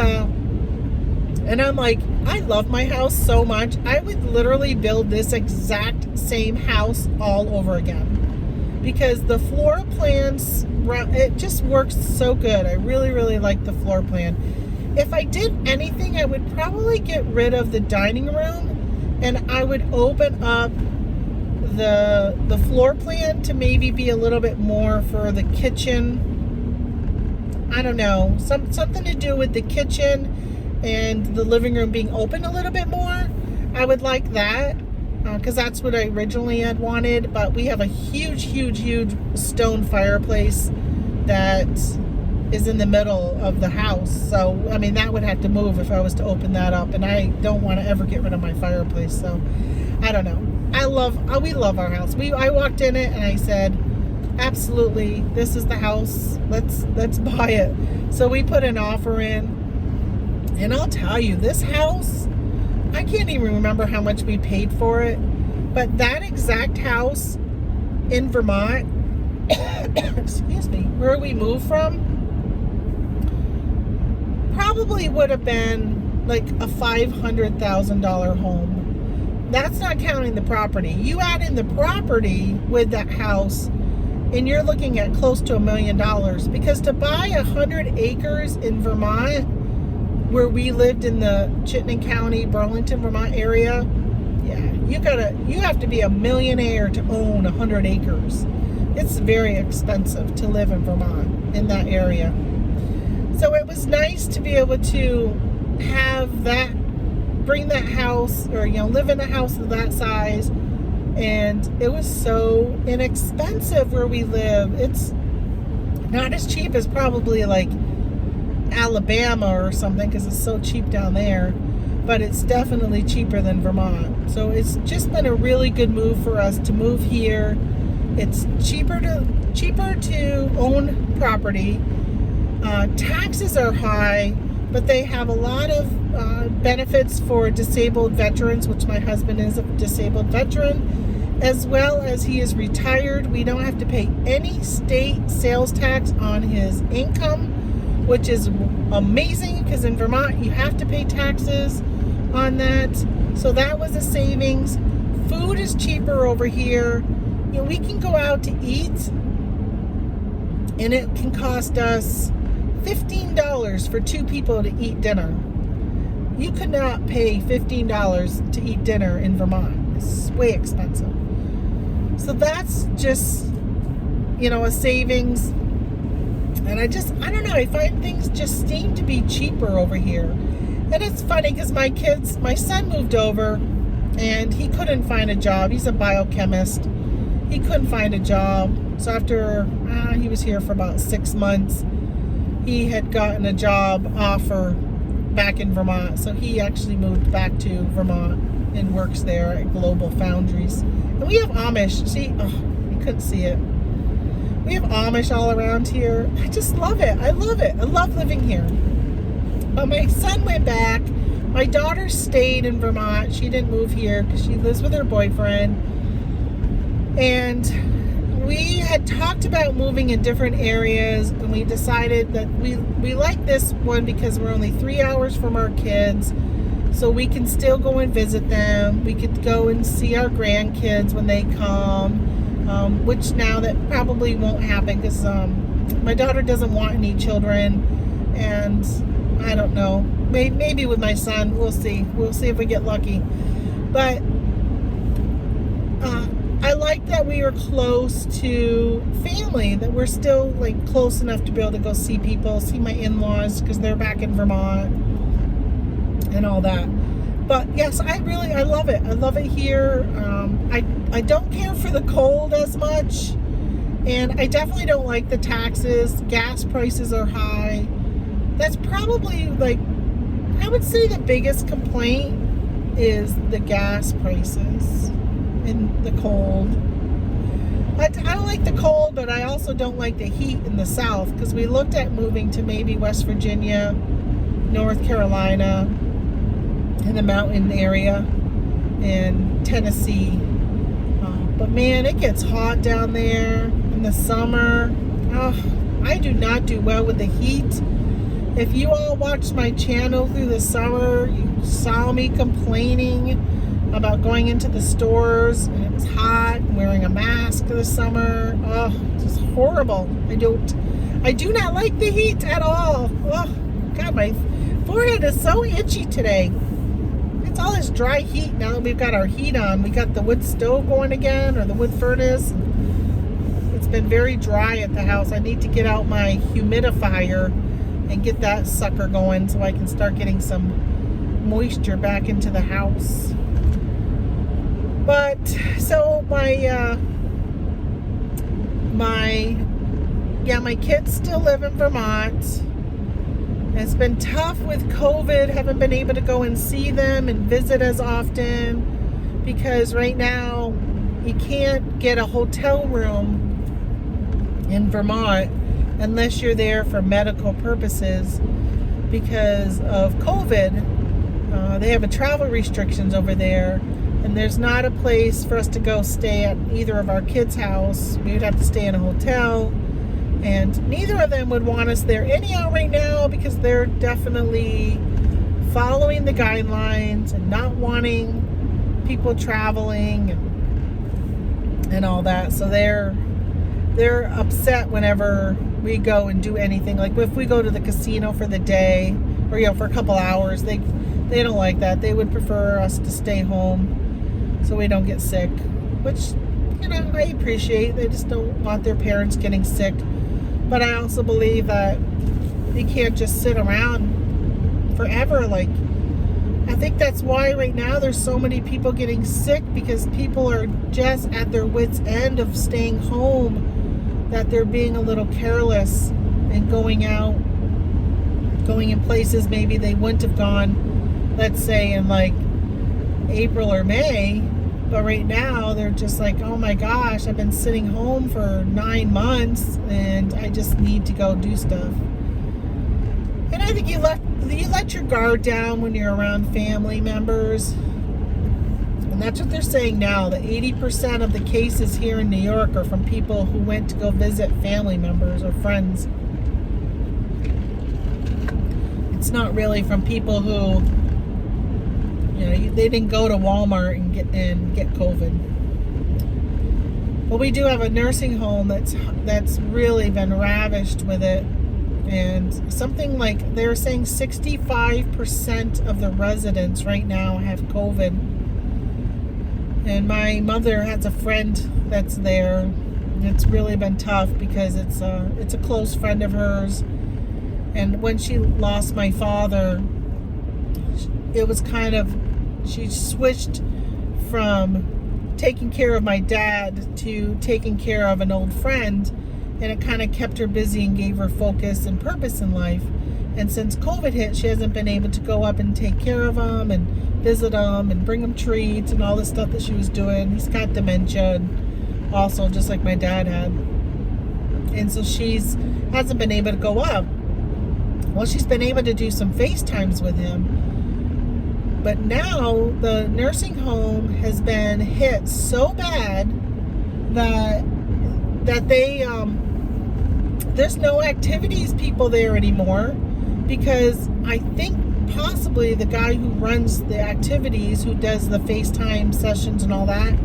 I'm like, I love my house so much. I would literally build this exact same house all over again, because the floor plans, it just works so good. I really, really like the floor plan. If I did anything, I would probably get rid of the dining room, and I would open up the floor plan to maybe be a little bit more for the kitchen. I don't know, something to do with the kitchen and the living room being open a little bit more. I would like that, because that's what I originally had wanted. But we have a huge stone fireplace that is in the middle of the house, so I mean that would have to move if I was to open that up, and I don't want to ever get rid of my fireplace. So I don't know. We love our house. I walked in it and I said, absolutely, this is the house. Let's buy it. So we put an offer in. And I'll tell you, this house, I can't even remember how much we paid for it, but that exact house in Vermont, excuse me, where we moved from, probably would have been like a $500,000 home. That's not counting the property. You add in the property with that house, and you're looking at close to $1 million, because to buy 100 acres in Vermont, where we lived in the Chittenden County, Burlington, Vermont area, yeah, you have to be a millionaire to own 100 acres. It's very expensive to live in Vermont, in that area. So it was nice to be able to have that, bring that house, or live in a house of that size. And it was so inexpensive where we live. It's not as cheap as probably like Alabama or something, because it's so cheap down there, but it's definitely cheaper than Vermont. So it's just been a really good move for us to move here. It's cheaper to own property. Taxes are high, but they have a lot of benefits for disabled veterans, which my husband is a disabled veteran, as well as he is retired. We don't have to pay any state sales tax on his income, which is amazing, because in Vermont you have to pay taxes on that. So that was a savings. Food is cheaper over here. We can go out to eat, and it can cost us $15 for 2 people to eat dinner. You could not pay $15 to eat dinner in Vermont. It's way expensive. So that's just, a savings. And I don't know, I find things just seem to be cheaper over here. And it's funny, because my son moved over, and he couldn't find a job. He's a biochemist. He couldn't find a job. So after he was here for about 6 months, he had gotten a job offer back in Vermont. So he actually moved back to Vermont and works there at Global Foundries. And we have Amish. See, you couldn't see it. We have Amish all around here. I just love it. I love it. I love living here. But my son went back. My daughter stayed in Vermont. She didn't move here because she lives with her boyfriend. And we had talked about moving in different areas, and we decided that we like this one because we're only 3 hours from our kids, so we can still go and visit them. We could go and see our grandkids when they come. Which now that probably won't happen, because my daughter doesn't want any children, and I don't know, maybe with my son, we'll see if we get lucky. But I like that we are close to family, that we're still like close enough to be able to go see people, see my in-laws, because they're back in Vermont and all that. But yes, I love it. I love it here. I don't care for the cold as much, and I definitely don't like the taxes. Gas prices are high. That's probably, like, I would say the biggest complaint is the gas prices and the cold. I don't like the cold, but I also don't like the heat in the south, because we looked at moving to maybe West Virginia, North Carolina, in the mountain area, and Tennessee. But man, it gets hot down there in the summer. I do not do well with the heat. If you all watched my channel through the summer, you saw me complaining about going into the stores and it was hot, and wearing a mask this summer. Oh, it's just horrible. I do not like the heat at all. Oh, God, my forehead is so itchy today. It's all this dry heat now that we've got our heat on. We got the wood stove going again, or the wood furnace. It's been very dry at the house. I need to get out my humidifier and get that sucker going so I can start getting some moisture back into the house. But so my kids still live in Vermont. It's been tough with COVID. Haven't been able to go and see them and visit as often because right now you can't get a hotel room in Vermont unless you're there for medical purposes because of COVID. They have travel restrictions over there, and there's not a place for us to go stay at either of our kids' house. We would have to stay in a hotel, and neither of them would want us there anyhow right now because they're definitely following the guidelines and not wanting people traveling and all that. So they're upset whenever we go and do anything. Like if we go to the casino for the day or for a couple hours, they don't like that. They would prefer us to stay home so we don't get sick, which I appreciate. They just don't want their parents getting sick. But I also believe that you can't just sit around forever. Like, I think that's why right now there's so many people getting sick, because people are just at their wits' end of staying home, that they're being a little careless and going out, going in places maybe they wouldn't have gone, let's say in like April or May. But right now they're just like, oh my gosh, I've been sitting home for 9 months and I just need to go do stuff. And I think you let your guard down when you're around family members. And that's what they're saying now, that 80% of the cases here in New York are from people who went to go visit family members or friends. It's not really from people who, they didn't go to Walmart and get COVID. But we do have a nursing home that's really been ravished with it. And something like, they're saying 65% of the residents right now have COVID. And my mother has a friend that's there. It's really been tough because it's a close friend of hers. And when she lost my father, it was kind of, she switched from taking care of my dad to taking care of an old friend. And it kind of kept her busy and gave her focus and purpose in life. And since COVID hit, she hasn't been able to go up and take care of him and visit him and bring him treats and all the stuff that she was doing. He's got dementia, and also just like my dad had. And so hasn't been able to go up. Well, she's been able to do some FaceTimes with him. But now the nursing home has been hit so bad that they there's no activities people there anymore, because I think possibly the guy who runs the activities, who does the FaceTime sessions and all that,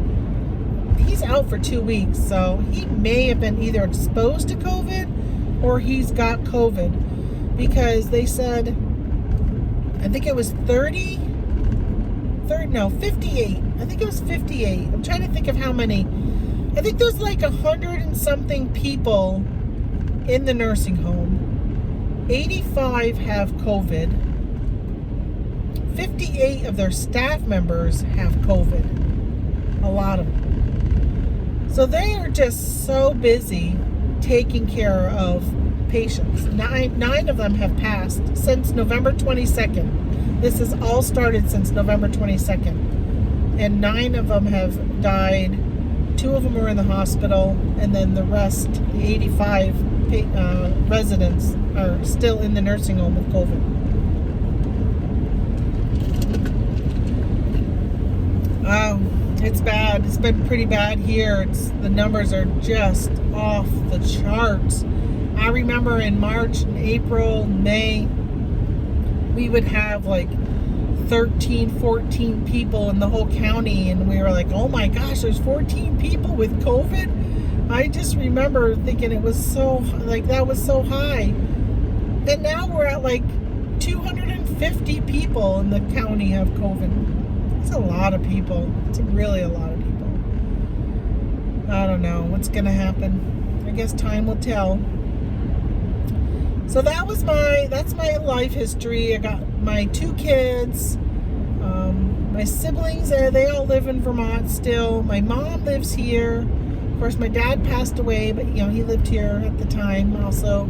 he's out for 2 weeks. So he may have been either exposed to COVID or he's got COVID, because they said, I think it was 58. I think it was 58. I'm trying to think of how many. I think there's like 100 and something people in the nursing home. 85 have COVID. 58 of their staff members have COVID. A lot of them. So they are just so busy taking care of patients. Nine of them have passed since November 22nd. This has all started since November 22nd. And 9 of them have died. 2 of them are in the hospital, and then the rest, the 85 residents, are still in the nursing home with COVID. It's bad. It's been pretty bad here. The numbers are just off the charts. I remember in March and April, May, we would have like 13, 14 people in the whole county, and we were like, oh my gosh, there's 14 people with COVID. I just remember thinking it was so, like, that was so high. And now we're at like 250 people in the county have COVID. It's a lot of people. It's really a lot of people. I don't know what's gonna happen. I guess time will tell. So that's my life history. I got my 2 kids. My siblings, they all live in Vermont still. My mom lives here. Of course, my dad passed away, but he lived here at the time also.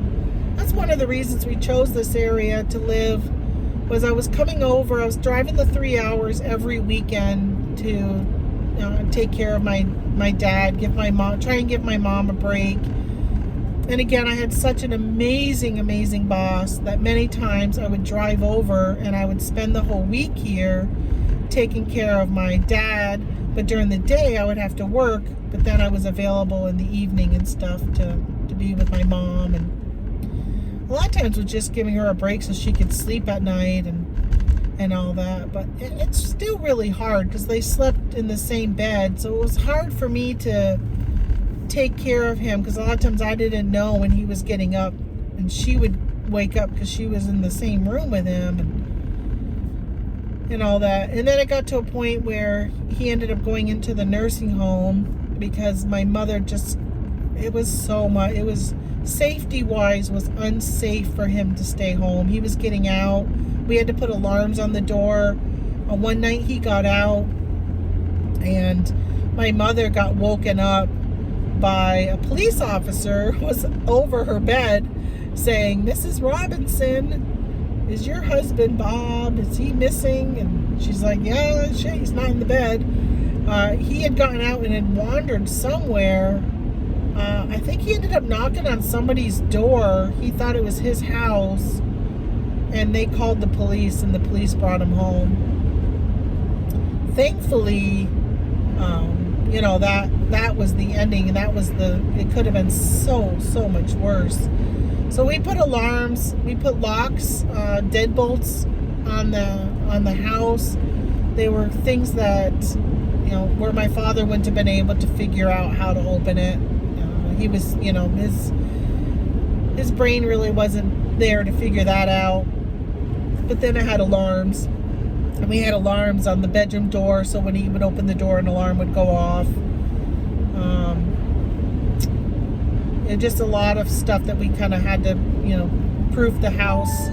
That's one of the reasons we chose this area to live, was I was coming over. I was driving the 3 hours every weekend to take care of my dad, try and give my mom a break. And again, I had such an amazing boss that many times I would drive over and I would spend the whole week here taking care of my dad. But during the day I would have to work, but then I was available in the evening and stuff to be with my mom. And a lot of times was just giving her a break so she could sleep at night and all that. But it's still really hard because they slept in the same bed. So it was hard for me to take care of him, because a lot of times I didn't know when he was getting up, and she would wake up because she was in the same room with him and all that. And then it got to a point where he ended up going into the nursing home because my mother it was safety wise was unsafe for him to stay home. He was getting out. We had to put alarms on the door. One night he got out and my mother got woken up by a police officer who was over her bed saying, "Mrs. Robinson, is your husband Bob? Is he missing?" And she's like, "Yeah, shit, he's not in the bed." He had gotten out and had wandered somewhere. I think he ended up knocking on somebody's door. He thought it was his house, and they called the police, and the police brought him home. Thankfully, that was the ending, and it could have been so much worse. So we put alarms, we put locks, deadbolts on the house. They were things that, where my father wouldn't have been able to figure out how to open it. He was, his brain really wasn't there to figure that out. But then I had alarms. And we had alarms on the bedroom door, so when he would open the door, an alarm would go off. And just a lot of stuff that we kind of had to, proof the house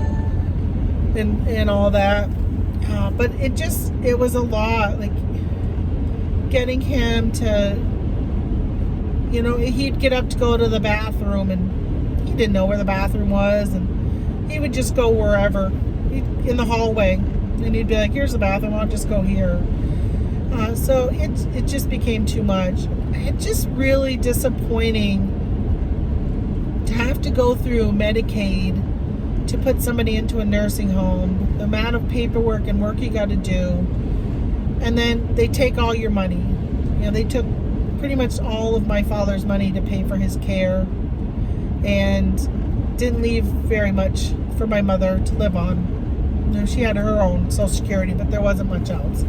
and all that. But it was a lot, like getting him to, he'd get up to go to the bathroom, and he didn't know where the bathroom was, and he would just go wherever, in the hallway. And he'd be like, "Here's the bathroom, I'll just go here." So it just became too much. It's just really disappointing to have to go through Medicaid to put somebody into a nursing home, the amount of paperwork and work you got to do, and then they take all your money. They took pretty much all of my father's money to pay for his care, and didn't leave very much for my mother to live on. She had her own Social Security, but there wasn't much else.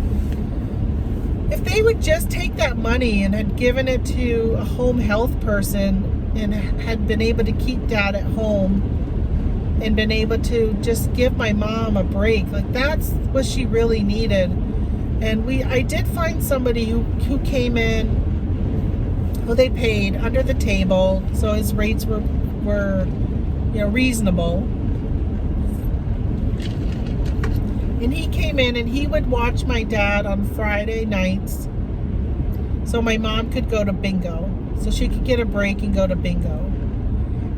If they would just take that money and had given it to a home health person and had been able to keep Dad at home and been able to just give my mom a break, like that's what she really needed. And I did find somebody who came in, who they paid under the table, so his rates were reasonable. And he came in and he would watch my dad on Friday nights so my mom could go to bingo. So she could get a break and go to bingo.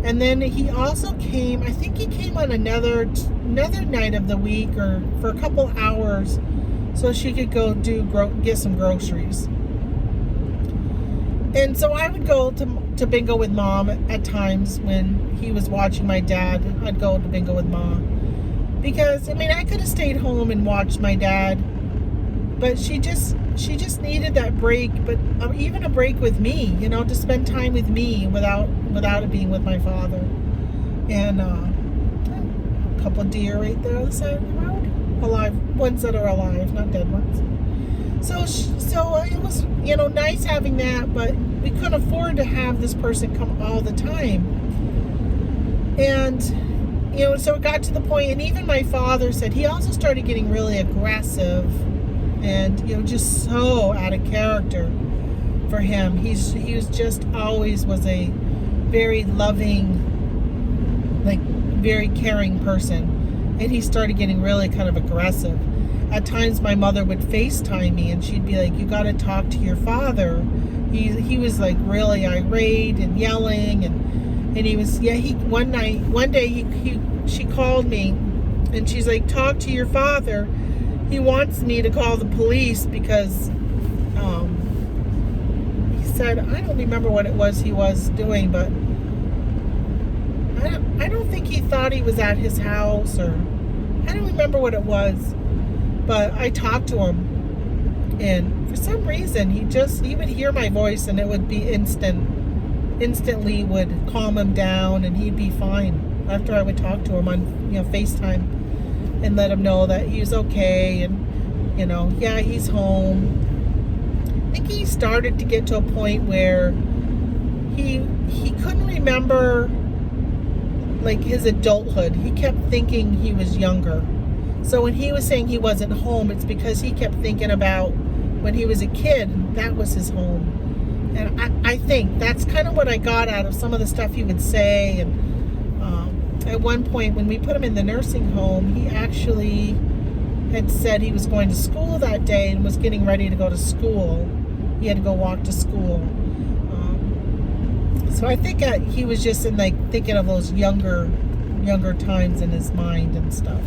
And then he also came, I think he came on another night of the week or for a couple hours so she could go get some groceries. And so I would go to bingo with Mom at times when he was watching my dad. I'd go to bingo with Mom. Because, I could have stayed home and watched my dad, but she just needed that break, but even a break with me, to spend time with me without it being with my father. And couple deer right there on the side of the road. Alive, ones that are alive, not dead ones. So it was, nice having that, but we couldn't afford to have this person come all the time. And, so it got to the point, and even my father said he also started getting really aggressive and, just so out of character for him. He was just always was a very loving, like very caring person. And he started getting really kind of aggressive. At times my mother would FaceTime me and she'd be like, you got to talk to your father. He was like really irate and yelling and he was, one day she called me and she's like, talk to your father. He wants me to call the police because he said, I don't remember what it was he was doing, but I don't think he thought he was at his house, or I don't remember what it was. But I talked to him, and for some reason he would hear my voice and it would be instantly would calm him down and he'd be fine after I would talk to him on FaceTime and let him know that he was okay and he's home. I think he started to get to a point where he couldn't remember like his adulthood. He kept thinking he was younger. So when he was saying he wasn't home, it's because he kept thinking about when he was a kid, that was his home. And I think that's kind of what I got out of some of the stuff he would say. And at one point when we put him in the nursing home, he actually had said he was going to school that day and was getting ready to go to school. He had to go walk to school. So I think he was just in thinking of those younger times in his mind and stuff.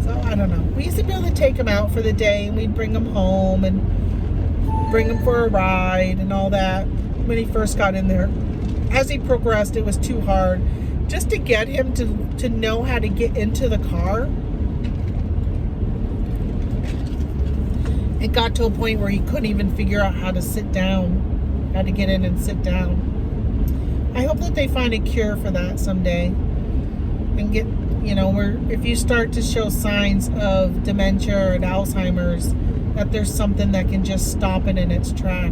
So I don't know. We used to be able to take him out for the day and we'd bring him home and bring him for a ride and all that when he first got in there. As he progressed, it was too hard just to get him to know how to get into the car. It got to a point where he couldn't even figure out how to sit down, how to get in and sit down. I hope that they find a cure for that someday and get, where if you start to show signs of dementia and Alzheimer's, that there's something that can just stop it in its track.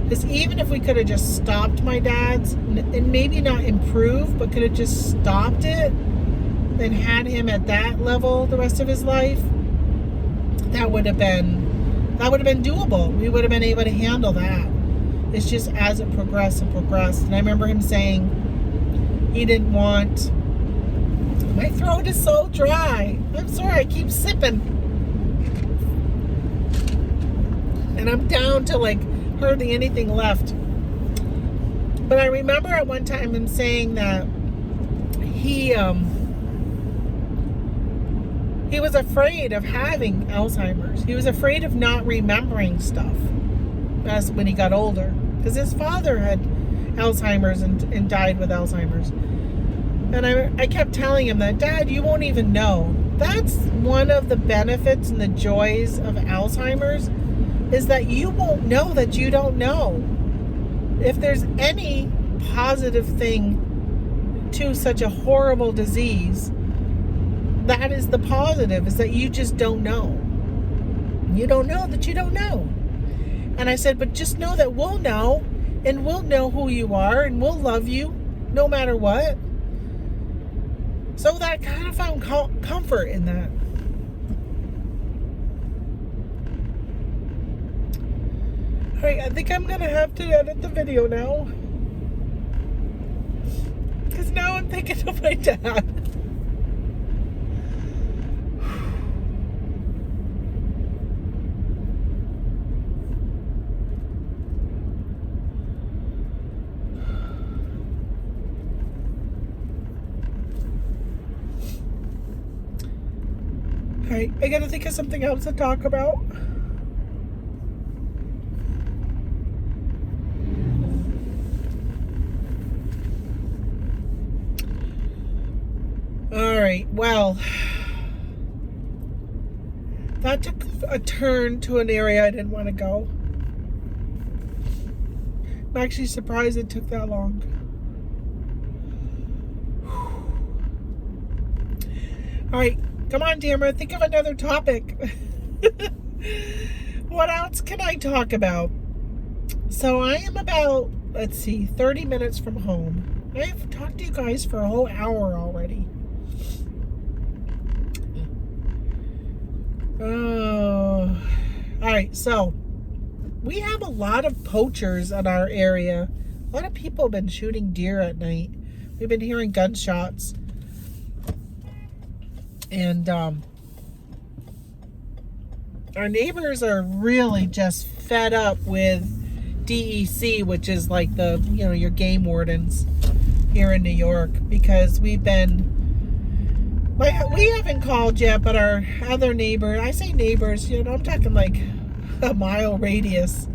Because even if we could have just stopped my dad's and maybe not improve, but could have just stopped it and had him at that level the rest of his life, that would have been doable. We would have been able to handle that. It's just as it progressed and progressed. And I remember him saying he didn't want, my throat is so dry. I'm sorry, I keep sipping. And I'm down to hardly anything left. But I remember at one time him saying that he was afraid of having Alzheimer's. He was afraid of not remembering stuff as when he got older, because his father had Alzheimer's and died with Alzheimer's. And I kept telling him that, Dad, you won't even know. That's one of the benefits and the joys of Alzheimer's, is that you won't know that you don't know. If there's any positive thing to such a horrible disease, that is the positive, is that you just don't know. You don't know that you don't know. And I said, but just know that we'll know, and we'll know who you are, and we'll love you no matter what. So that I kind of found comfort in that. All right, I think I'm going to have to edit the video now. Because now I'm thinking of my dad. Alright, I gotta think of something else to talk about. Alright, well, that took a turn to an area I didn't want to go. I'm actually surprised it took that long. All right, come on, Tamara, think of another topic. What else can I talk about? So I am about, let's see, 30 minutes from home. I've talked to you guys for a whole hour already. Oh, all right, so we have a lot of poachers in our area. A lot of people have been shooting deer at night. We've been hearing gunshots. And our neighbors are really just fed up with DEC, which is like the, your game wardens here in New York, because we haven't called yet, but our other neighbor, I say neighbors, I'm talking like a mile radius.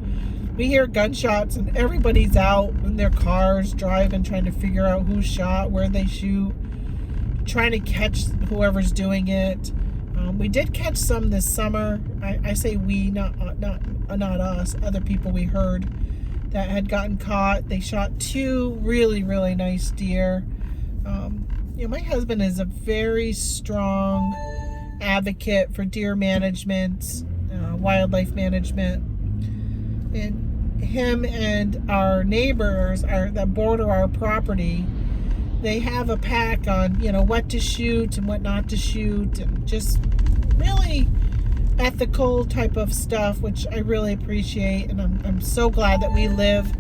We hear gunshots and everybody's out in their cars driving, trying to figure out who shot, where they shoot, trying to catch whoever's doing it. We did catch some this summer. I say we, not us, other people we heard that had gotten caught. They shot 2 really, really nice deer. My husband is a very strong advocate for deer management, wildlife management. And him and our neighbors that border our property, they have a pack on, what to shoot and what not to shoot, and just really ethical type of stuff, which I really appreciate. And I'm so glad that we live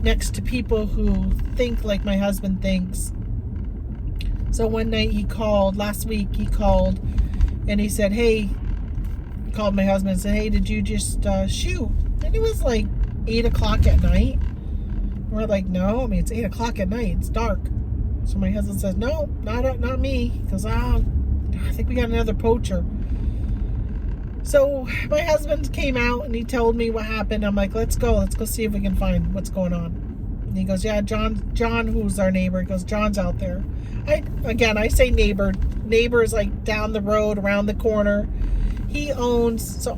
next to people who think like my husband thinks. So one night last week he called and he said, hey, he called my husband and said, hey, did you just shoot? And it was like 8 o'clock at night. We're like, no, it's 8 o'clock at night, it's dark. So my husband says, no, not me. He goes, I think we got another poacher. So my husband came out and he told me what happened. I'm like, let's go see if we can find what's going on. And he goes, yeah, John, who's our neighbor, he goes, John's out there. I say neighbor is like down the road, around the corner. He owns, so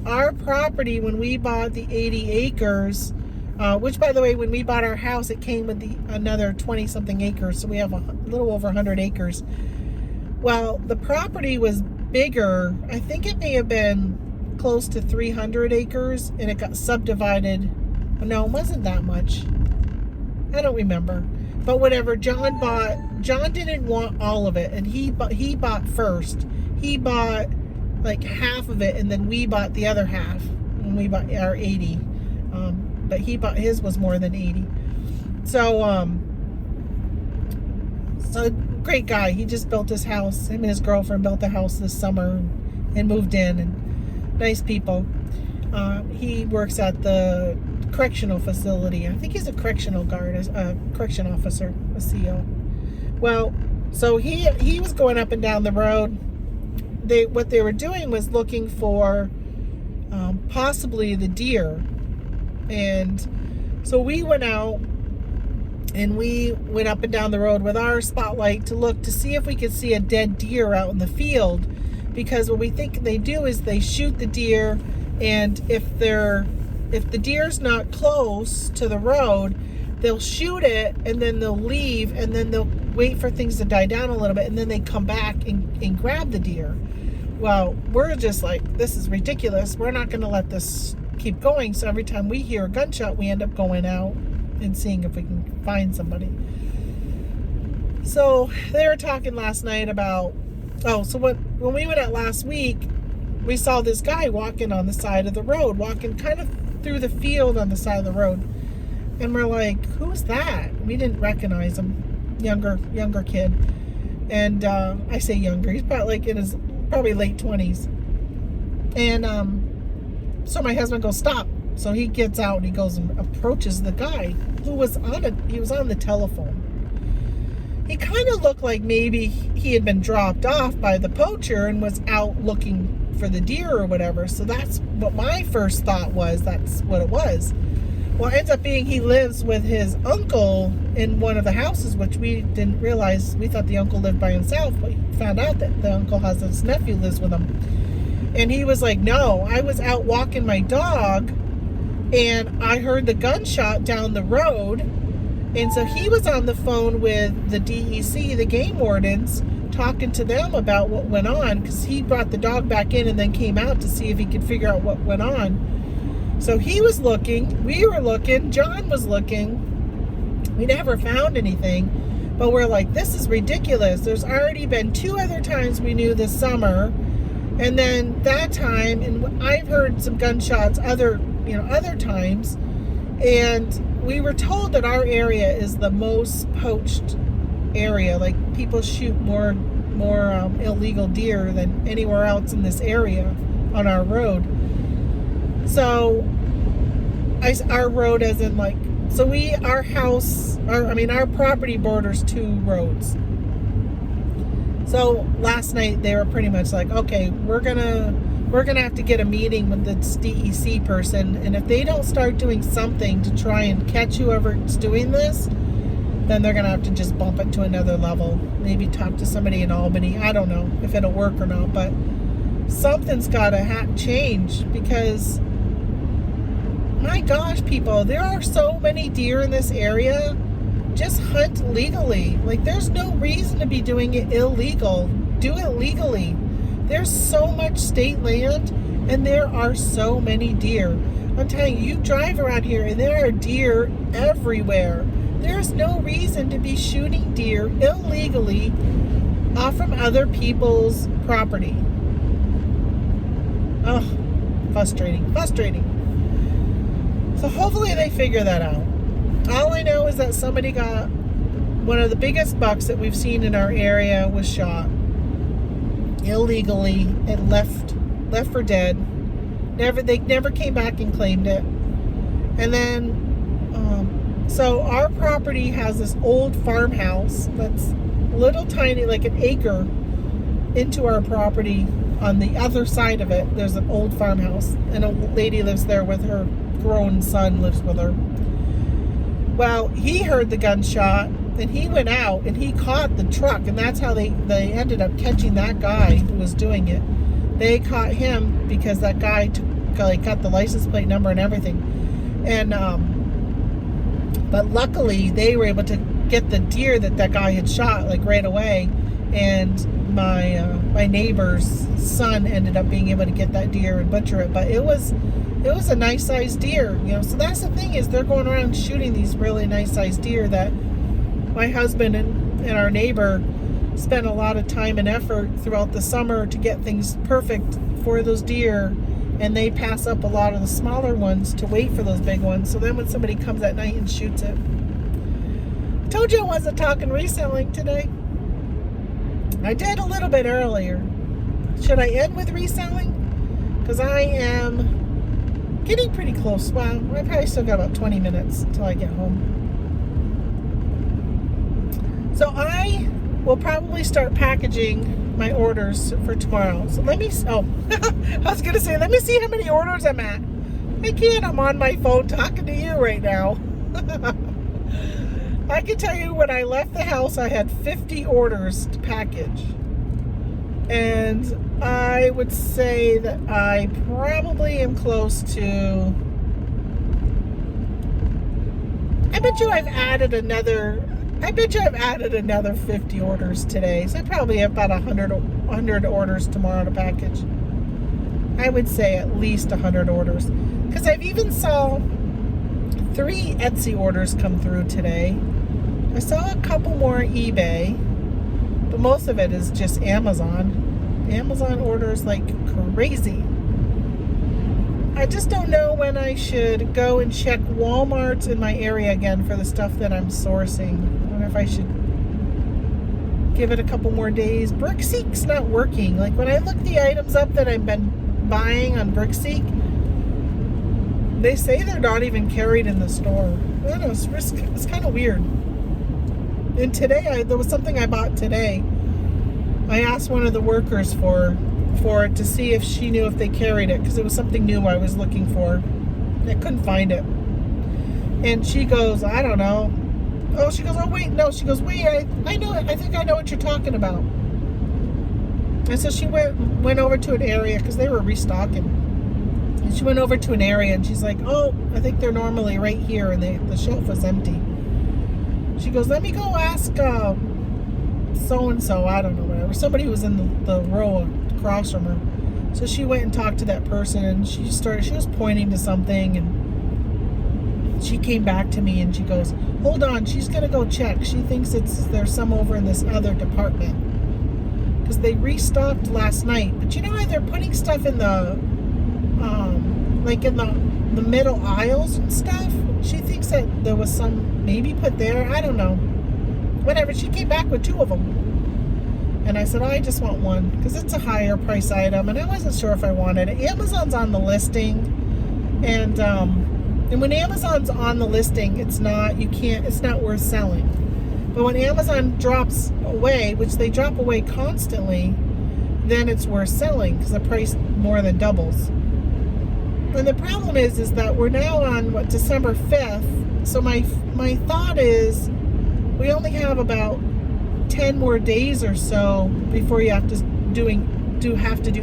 our property, when we bought the 80 acres, which, by the way, when we bought our house, it came with another 20-something acres, so we have a little over 100 acres. Well, the property was bigger. I think it may have been close to 300 acres, and it got subdivided. No, it wasn't that much. I don't remember. But whatever, John didn't want all of it, and he bought first. He bought like half of it, and then we bought the other half when we bought our 80. But his was more than 80. So great guy. He just built his house. Him and his girlfriend built the house this summer and moved in, and nice people. He works at the correctional facility. I think he's a correctional guard, a correction officer, a CO. Well, so he was going up and down the road. What they were doing was looking for possibly the deer. And so we went out and we went up and down the road with our spotlight to look to see if we could see a dead deer out in the field, because what we think they do is they shoot the deer, and if the deer's not close to the road, they'll shoot it and then they'll leave, and then they'll wait for things to die down a little bit, and then they come back and grab the deer. Well, we're just like, this is ridiculous. We're not going to let this keep going. So every time we hear a gunshot, we end up going out and seeing if we can find somebody. So they were talking last night about, when we went out last week, we saw this guy walking on the side of the road, walking kind of through the field on the side of the road. And we're like, who's that? We didn't recognize him. Younger kid. And I say younger, he's probably late 20s. And so my husband goes, stop. So he gets out and he goes and approaches the guy who was on the telephone. He kind of looked like maybe he had been dropped off by the poacher and was out looking for the deer or whatever. So that's what my first thought was. That's what it was. Well, it ends up being he lives with his uncle in one of the houses, which we didn't realize. We thought the uncle lived by himself, but we found out that the uncle has his nephew lives with him. And he was like, no, I was out walking my dog and I heard the gunshot down the road. And so he was on the phone with the DEC, the game wardens, talking to them about what went on, because he brought the dog back in and then came out to see if he could figure out what went on. So he was looking, we were looking, John was looking. We never found anything, but we're like, this is ridiculous. There's already been 2 other times we knew this summer, and then that time, and I've heard some gunshots other times, and we were told that our area is the most poached area. Like, people shoot more illegal deer than anywhere else in this area on our road. So our road as in like, so our property borders 2 roads. So last night they were pretty much like, okay, we're gonna have to get a meeting with this DEC person, and if they don't start doing something to try and catch whoever's doing this, then they're gonna have to just bump it to another level. Maybe talk to somebody in Albany. I don't know if it'll work or not, but something's gotta change, because my gosh, people, there are so many deer in this area. Just hunt legally. Like, there's no reason to be doing it illegal. Do it legally. There's so much state land, and there are so many deer. I'm telling you, you drive around here and there are deer everywhere. There's no reason to be shooting deer illegally off from other people's property. Oh, frustrating. So hopefully they figure that out. All I know is that somebody got one of the biggest bucks that we've seen in our area was shot illegally and left for dead. They never came back and claimed it. And then, so our property has this old farmhouse that's little tiny, like an acre into our property. On the other side of it, there's an old farmhouse, and a lady lives there with her grown son lives with her. Well, he heard the gunshot, and he went out and he caught the truck, and that's how they ended up catching that guy who was doing it. They caught him because that guy got the license plate number and everything. And but luckily they were able to get the deer that guy had shot like right away, and my neighbor's son ended up being able to get that deer and butcher it. But it was a nice sized deer, so that's the thing, is they're going around shooting these really nice sized deer that my husband and our neighbor spent a lot of time and effort throughout the summer to get things perfect for those deer, and they pass up a lot of the smaller ones to wait for those big ones. So then when somebody comes at night and shoots it. I told you I wasn't talking reselling today. I did a little bit earlier. Should I end with reselling? Because I am getting pretty close. Well, I probably still got about 20 minutes until I get home. So I will probably start packaging my orders for tomorrow. So I was going to say, let me see how many orders I'm at. I can't. I'm on my phone talking to you right now. I can tell you, when I left the house, I had 50 orders to package. And I would say that I probably am close to... I bet you I've added another 50 orders today. So I probably have about 100 orders tomorrow to package. I would say at least 100 orders. Because I've even saw 3 Etsy orders come through today. I saw a couple more eBay, but most of it is just Amazon. Amazon orders like crazy. I just don't know when I should go and check Walmart's in my area again for the stuff that I'm sourcing. I wonder if I should give it a couple more days. Brickseek's not working. Like, when I look the items up that I've been buying on Brickseek, they say they're not even carried in the store. I don't know, it's kind of weird. And today, there was something I bought today. I asked one of the workers for it to see if she knew if they carried it, because it was something new I was looking for. I couldn't find it. And she goes, I don't know. Oh, she goes, oh, wait, no. She goes, wait, I know it. I think I know what you're talking about. And so she went over to an area, because they were restocking. And she went over to an area, and she's like, oh, I think they're normally right here, and the shelf was empty. She goes, let me go ask so-and-so, I don't know, whatever. Somebody who was in the row across from her. So she went and talked to that person, and she was pointing to something, and she came back to me and she goes, hold on, she's going to go check. She thinks there's some over in this other department. Because they restocked last night. But you know how they're putting stuff in the, like in the middle aisles and stuff? She thinks that there was some maybe put there. I don't know. Whatever. She came back with 2 of them. And I said, I just want one. Because it's a higher price item. And I wasn't sure if I wanted it. Amazon's on the listing. And when Amazon's on the listing, it's not worth selling. But when Amazon drops away, which they drop away constantly, then it's worth selling because the price more than doubles. And the problem is that we're now on December 5th. So my thought is we only have about 10 more days or so before you have to do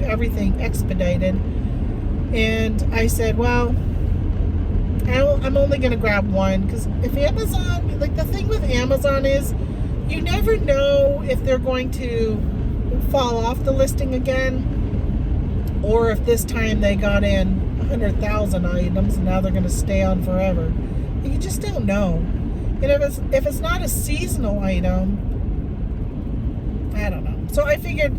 everything expedited. And I said, well, I'm only going to grab one because if Amazon, like the thing with Amazon is you never know if they're going to fall off the listing again or if this time they got in 100,000 items and now they're going to stay on forever. You just don't know. And if it's not a seasonal item, I don't know. So I figured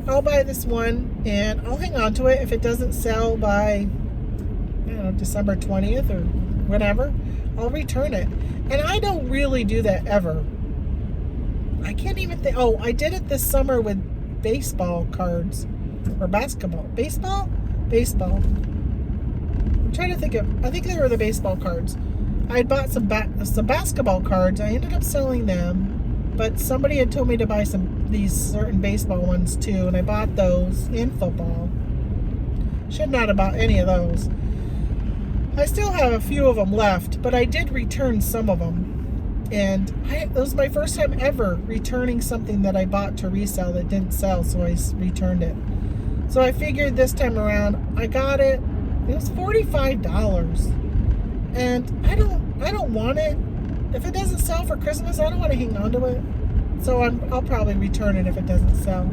I'll buy this one and I'll hang on to it. If it doesn't sell by December 20th or whatever, I'll return it. And I don't really do that ever. I can't even think. Oh, I did it this summer with baseball cards or basketball. Baseball. I'm trying to think of. I think they were the baseball cards. I had bought some basketball cards. I ended up selling them, but somebody had told me to buy these certain baseball ones too, and I bought those in football. Should not have bought any of those. I still have a few of them left, but I did return some of them. And it was my first time ever returning something that I bought to resell that didn't sell, so I returned it. So I figured this time around, I got it. It was $45. And I don't want it. If it doesn't sell for Christmas, I don't want to hang on to it. So I'll probably return it if it doesn't sell.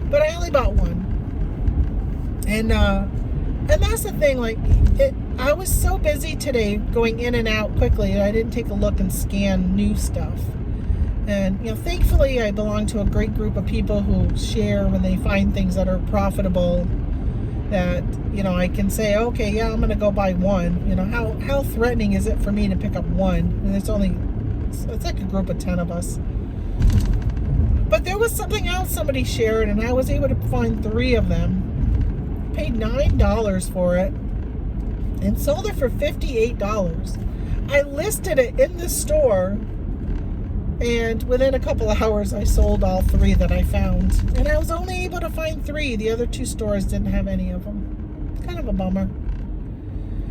But I only bought one. And that's the thing, like, I was so busy today going in and out quickly, I didn't take a look and scan new stuff. And, thankfully I belong to a great group of people who share when they find things that are profitable that, I can say, okay, yeah, I'm going to go buy one. How threatening is it for me to pick up one? And it's like a group of 10 of us. But there was something else somebody shared, and I was able to find 3 of them. Paid $9 for it and sold it for $58. I listed it in the store, and within a couple of hours I sold all 3 that I found, and I was only able to find 3. The other 2 stores didn't have any of them. Kind of a bummer.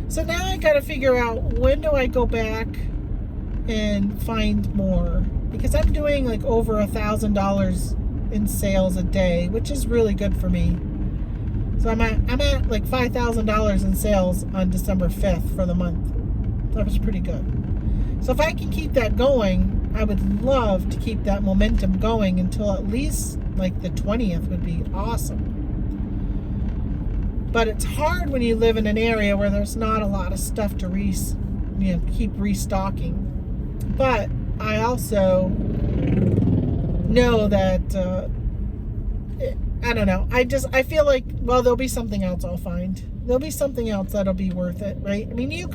So now I got to figure out, when do I go back and find more, because I'm doing like over $1,000 in sales a day, which is really good for me. So I'm at like $5,000 in sales on December 5th for the month. That was pretty good. So if I can keep that going, I would love to keep that momentum going until at least like the 20th would be awesome. But it's hard when you live in an area where there's not a lot of stuff to keep restocking. But I also know that I don't know. I feel like, well, there'll be something else I'll find. There'll be something else that'll be worth it, right? I mean, you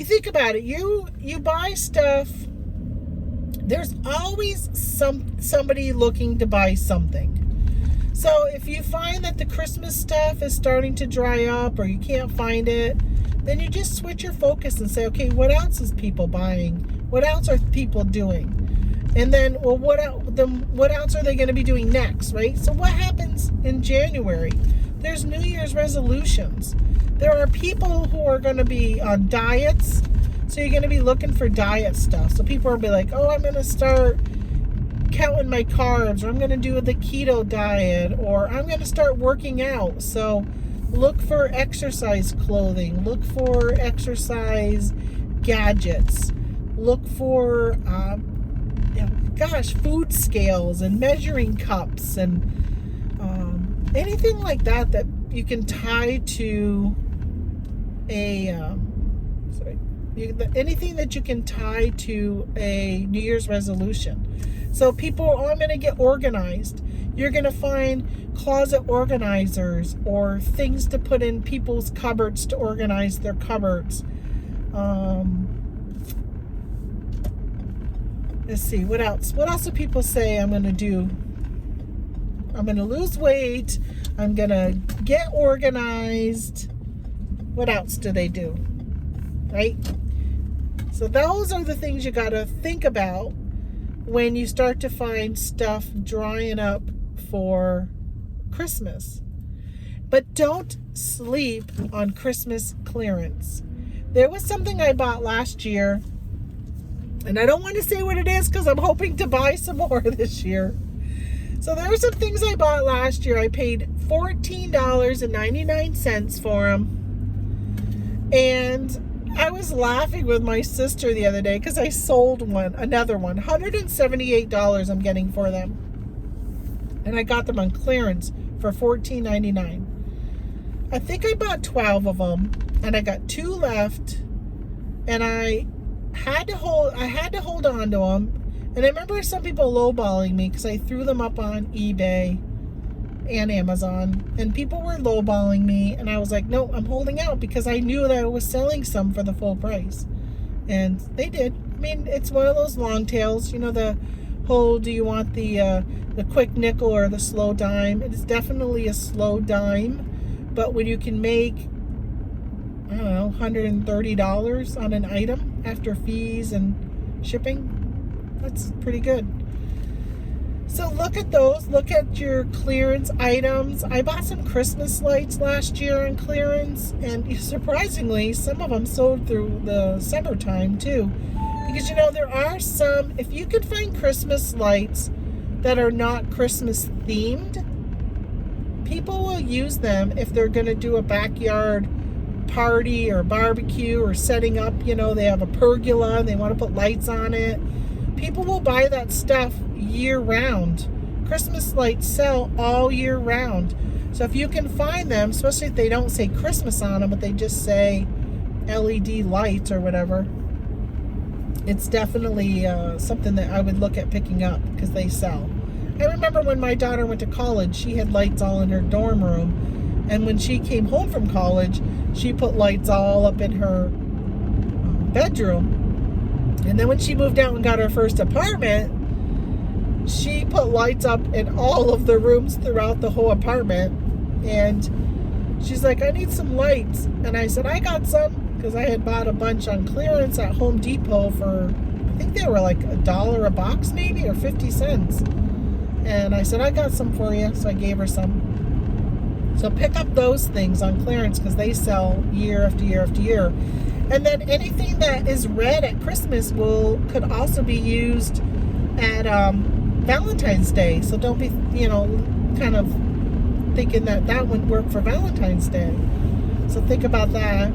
think about it. You buy stuff. There's always somebody looking to buy something. So if you find that the Christmas stuff is starting to dry up or you can't find it, then you just switch your focus and say, okay, what else is people buying? What else are people doing? And then, well, what else are they going to be doing next, right? So what happens in January? There's New Year's resolutions. There are people who are going to be on diets. So you're going to be looking for diet stuff. So people will be like, oh, I'm going to start counting my carbs, or I'm going to do the keto diet, or I'm going to start working out. So look for exercise clothing. Look for exercise gadgets. Look for gosh, food scales and measuring cups and anything like that that you can tie to a anything that you can tie to a New Year's resolution. So people, oh, I'm going to get organized. You're going to find closet organizers or things to put in people's cupboards to organize their cupboards. Let's see, what else? What else do people say I'm going to do? I'm going to lose weight. I'm going to get organized. What else do they do? Right? So those are the things you got to think about when you start to find stuff drying up for Christmas. But don't sleep on Christmas clearance. There was something I bought last year, and I don't want to say what it is because I'm hoping to buy some more this year. So there were some things I bought last year. I paid $14.99 for them. And I was laughing with my sister the other day because I sold another one. $178 I'm getting for them. And I got them on clearance for $14.99. I think I bought 12 of them, and I got 2 left, and I had to hold on to them. And I remember some people lowballing me because I threw them up on eBay and Amazon, and people were lowballing me, and I was like, no, I'm holding out because I knew that I was selling some for the full price, and they did. I mean, it's one of those long tails, you know, the whole, do you want the quick nickel or the slow dime? It is definitely a slow dime, but when you can make, I don't know, $130 on an item after fees and shipping, that's pretty good. So look at those. Look at your clearance items. I bought some Christmas lights last year on clearance, and surprisingly, some of them sold through the summertime too. Because, you know, there are some, if you can find Christmas lights that are not Christmas themed, people will use them if they're going to do a backyard party or barbecue or setting up, you know, they have a pergola and they want to put lights on it. People will buy that stuff year round. Christmas lights sell all year round. So if you can find them, especially if they don't say Christmas on them, but they just say LED lights or whatever, it's definitely something that I would look at picking up because they sell. I remember when my daughter went to college, she had lights all in her dorm room. And when she came home from college, she put lights all up in her bedroom. And then when she moved out and got her first apartment, she put lights up in all of the rooms throughout the whole apartment. And she's like, I need some lights. And I said, I got some, because I had bought a bunch on clearance at Home Depot for, I think they were like $1 a box maybe, or 50 cents. And I said, I got some for you. So I gave her some. So pick up those things on clearance because they sell year after year after year. And then anything that is red at Christmas could also be used at Valentine's Day. So don't be, you know, kind of thinking that wouldn't work for Valentine's Day. So think about that.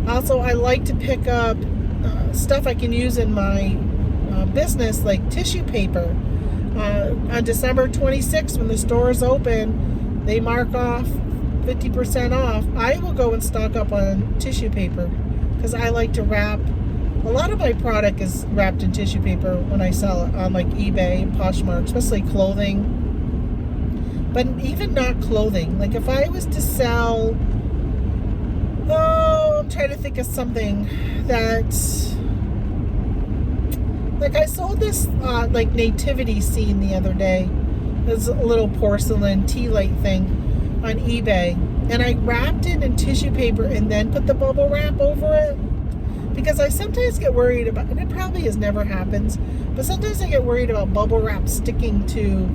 Also, I like to pick up stuff I can use in my business, like tissue paper. On December 26th, when the store is open, they mark off 50% off. I will go and stock up on tissue paper because I like to wrap. A lot of my product is wrapped in tissue paper when I sell it on like eBay, Poshmark, especially clothing. But even not clothing. Like if I was to sell, I'm trying to think of something that, like I sold this like nativity scene the other day. This little porcelain tea light thing on eBay. And I wrapped it in tissue paper and then put the bubble wrap over it. Because I sometimes get worried about, and it probably has never happened, but sometimes I get worried about bubble wrap sticking to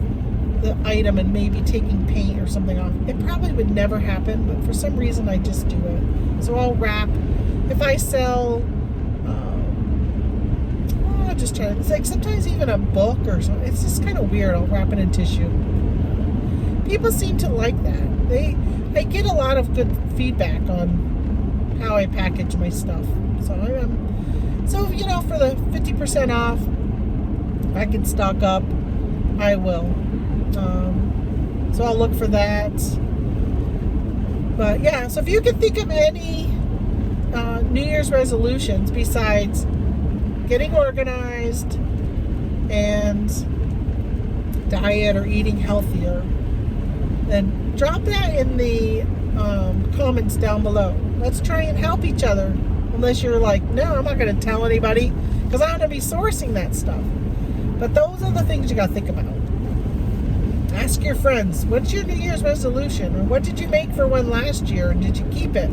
the item and maybe taking paint or something off. It probably would never happen, but for some reason I just do it. So I'll wrap. If I sell, I'll just try. It's like sometimes even a book or something. It's just kind of weird. I'll wrap it in tissue. People seem to like that. I get a lot of good feedback on how I package my stuff. So you know, for the 50% off, If I can stock up, I will. So I'll look for that. But yeah, so if you can think of any New Year's resolutions besides getting organized and diet or eating healthier, then drop that in the comments down below. Let's try and help each other. Unless you're like, no, I'm not going to tell anybody because I'm going to be sourcing that stuff. But those are the things you got to think about. Ask your friends, what's your New Year's resolution? Or what did you make for one last year? And did you keep it?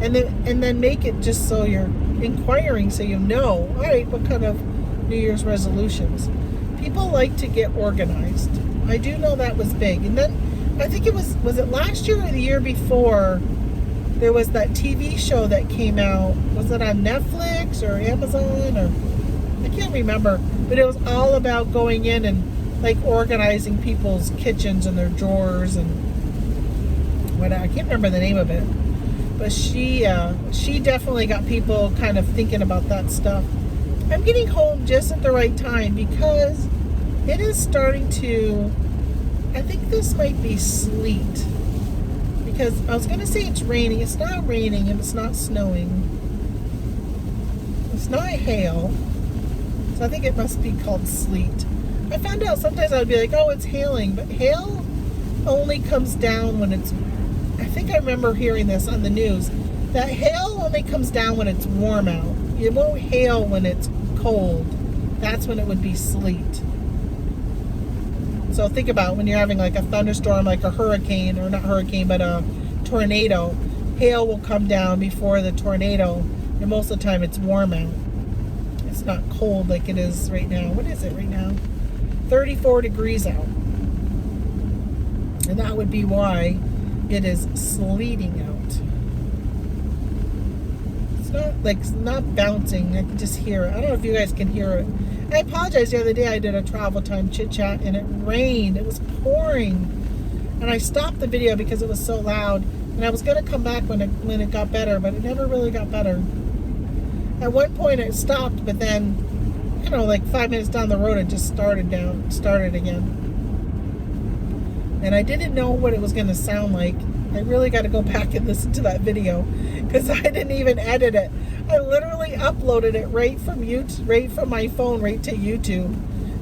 And then make it just so you're inquiring so you know, all right, what kind of New Year's resolutions. People like to get organized. I do know that was big. And then I think it was it last year or the year before, there was that TV show that came out. Was it on Netflix or Amazon or I can't remember. But it was all about going in and like organizing people's kitchens and their drawers and what I can't remember the name of it. But she definitely got people kind of thinking about that stuff. I'm getting home just at the right time because it is starting to, I think this might be sleet. Because I was going to say it's raining. It's not raining and it's not snowing. It's not hail. So I think it must be called sleet. I found out sometimes I would be like, oh, it's hailing. But hail only comes down when it's, I think I remember hearing this on the news, that hail only comes down when it's warm out. It won't hail when it's cold. That's when it would be sleet. So think about when you're having like a thunderstorm, like a hurricane, or not hurricane, but a tornado. Hail will come down before the tornado, and most of the time it's warm out. It's not cold like it is right now. What is it right now? 34 degrees out. And that would be why it is sleeting out. It's not like it's not bouncing. I can just hear it. I don't know if you guys can hear it. I apologize. The other day I did a travel time chit chat and it rained. It was pouring. And I stopped the video because it was so loud. And I was going to come back when it got better, but it never really got better. At one point it stopped, but then, you know, like 5 minutes down the road, it just started again. And I didn't know what it was going to sound like. I really got to go back and listen to that video because I didn't even edit it. I literally uploaded it right from YouTube, right from my phone, right to YouTube.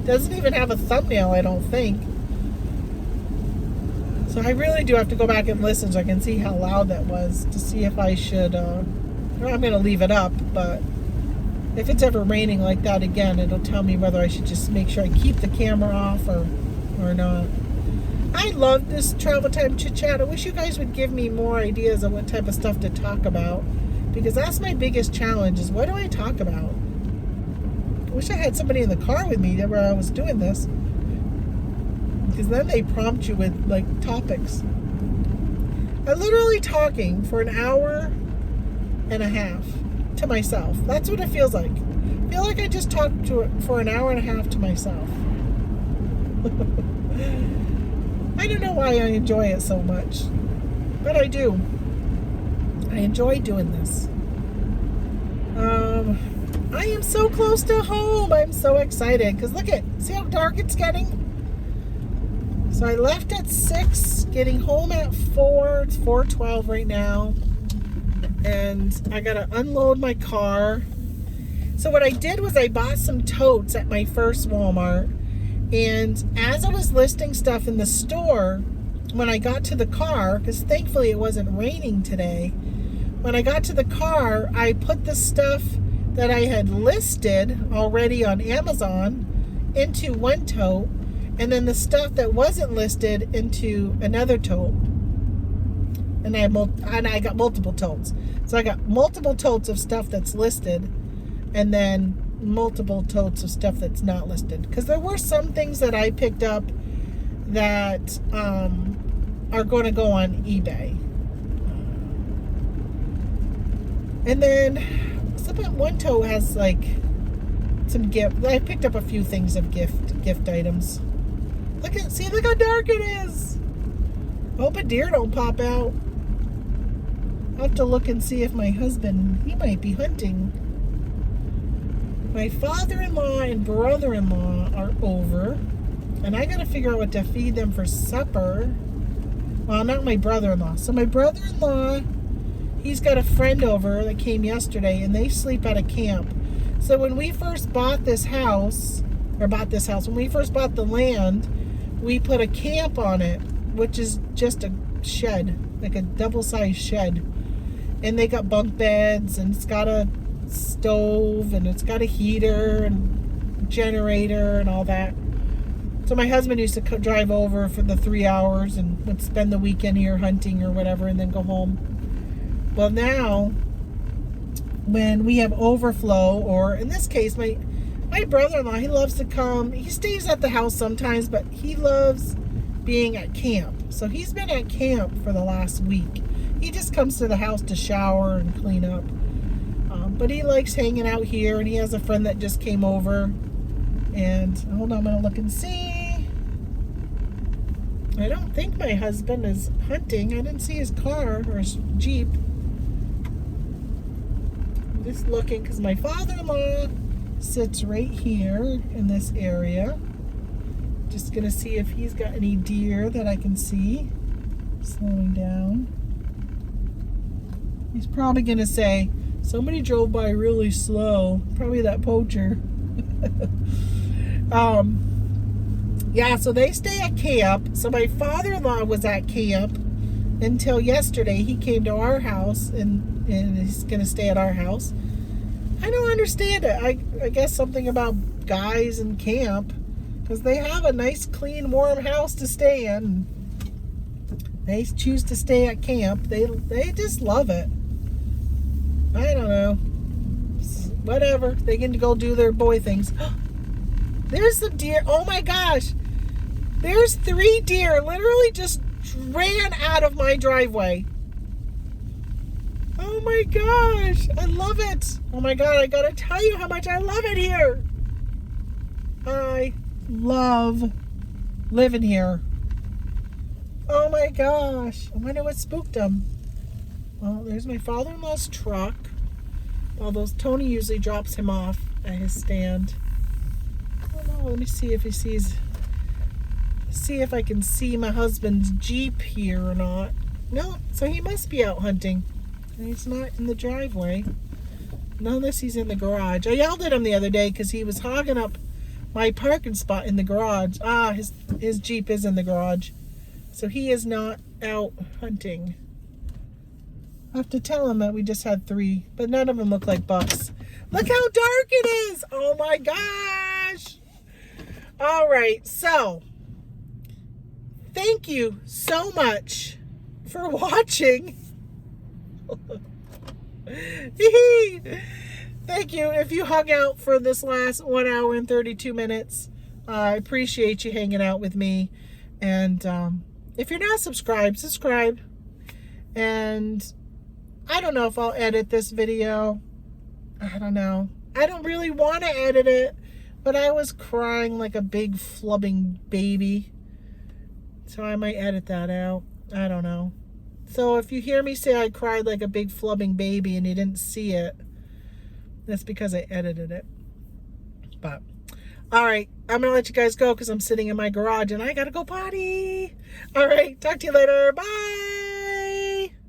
Doesn't even have a thumbnail, I don't think. So I really do have to go back and listen so I can see how loud that was to see if I should. I'm going to leave it up, but if it's ever raining like that again, it'll tell me whether I should just make sure I keep the camera off or not. I love this travel time chit chat. I wish you guys would give me more ideas of what type of stuff to talk about, because that's my biggest challenge is what do I talk about? I wish I had somebody in the car with me where I was doing this, because then they prompt you with like topics. I'm literally talking for an hour and a half to myself. That's what it feels like. I feel like I just talked for an hour and a half to myself. I don't know why I enjoy it so much, but I do. I enjoy doing this. I am so close to home. I'm so excited because see how dark it's getting? So I left at 6, getting home at 4. It's 4:12 right now. And I gotta unload my car. So what I did was I bought some totes at my first Walmart. And as I was listing stuff in the store, when I got to the car, because thankfully it wasn't raining today, when I got to the car, I put the stuff that I had listed already on Amazon into one tote, and then the stuff that wasn't listed into another tote. And I got multiple totes. So I got multiple totes of stuff that's listed, and then multiple totes of stuff that's not listed, because there were some things that I picked up that are going to go on eBay, and then one tote has like some gift. I picked up a few things of gift items. Look how dark it is. I hope a deer don't pop out. I'll have to look and see if my husband, he might be hunting. My father-in-law and brother-in-law are over, and I gotta figure out what to feed them for supper. Well, not my brother-in-law. So my brother-in-law, he's got a friend over that came yesterday, and they sleep at a camp. So when we first bought this house, when we first bought the land, we put a camp on it, which is just a shed, like a double-sized shed. And they got bunk beds, and it's got a stove, and it's got a heater and generator and all that. So my husband used to drive over for the 3 hours and would spend the weekend here hunting or whatever and then go home. Well, now when we have overflow, or in this case, my brother-in-law, he loves to come. He stays at the house sometimes, but he loves being at camp. So he's been at camp for the last week. He just comes to the house to shower and clean up. But he likes hanging out here, and he has a friend that just came over. And hold on, I'm going to look and see. I don't think my husband is hunting. I didn't see his car or his Jeep. I'm just looking because my father-in-law sits right here in this area. Just going to see if he's got any deer that I can see. Slowing down. He's probably going to say, somebody drove by really slow. Probably that poacher. Yeah, so they stay at camp. So my father-in-law was at camp until yesterday. He came to our house and he's going to stay at our house. I don't understand it. I guess something about guys in camp, because they have a nice, clean, warm house to stay in. They choose to stay at camp. They just love it. I don't know. Whatever. They get to go do their boy things. There's some deer. Oh my gosh. There's 3 deer literally just ran out of my driveway. Oh my gosh. I love it. Oh my God. I gotta tell you how much I love it here. I love living here. Oh my gosh. I wonder what spooked them. Well, there's my father-in-law's truck. Although Tony usually drops him off at his stand. I don't know. Let me see if he sees. See if I can see my husband's Jeep here or not. No, so he must be out hunting. He's not in the driveway. Not unless he's in the garage. I yelled at him the other day because he was hogging up my parking spot in the garage. His Jeep is in the garage. So he is not out hunting. I have to tell him that we just had 3, but none of them look like bucks. Look how dark it is. Oh my gosh. All right, so thank you so much for watching. Thank you if you hung out for this last 1 hour and 32 minutes. I appreciate you hanging out with me. And if you're not subscribed, subscribe. And I don't know if I'll edit this video. I don't know. I don't really want to edit it, but I was crying like a big flubbing baby. So I might edit that out. I don't know. So if you hear me say I cried like a big flubbing baby and you didn't see it, that's because I edited it. But, all right. I'm going to let you guys go because I'm sitting in my garage and I got to go potty. All right. Talk to you later. Bye.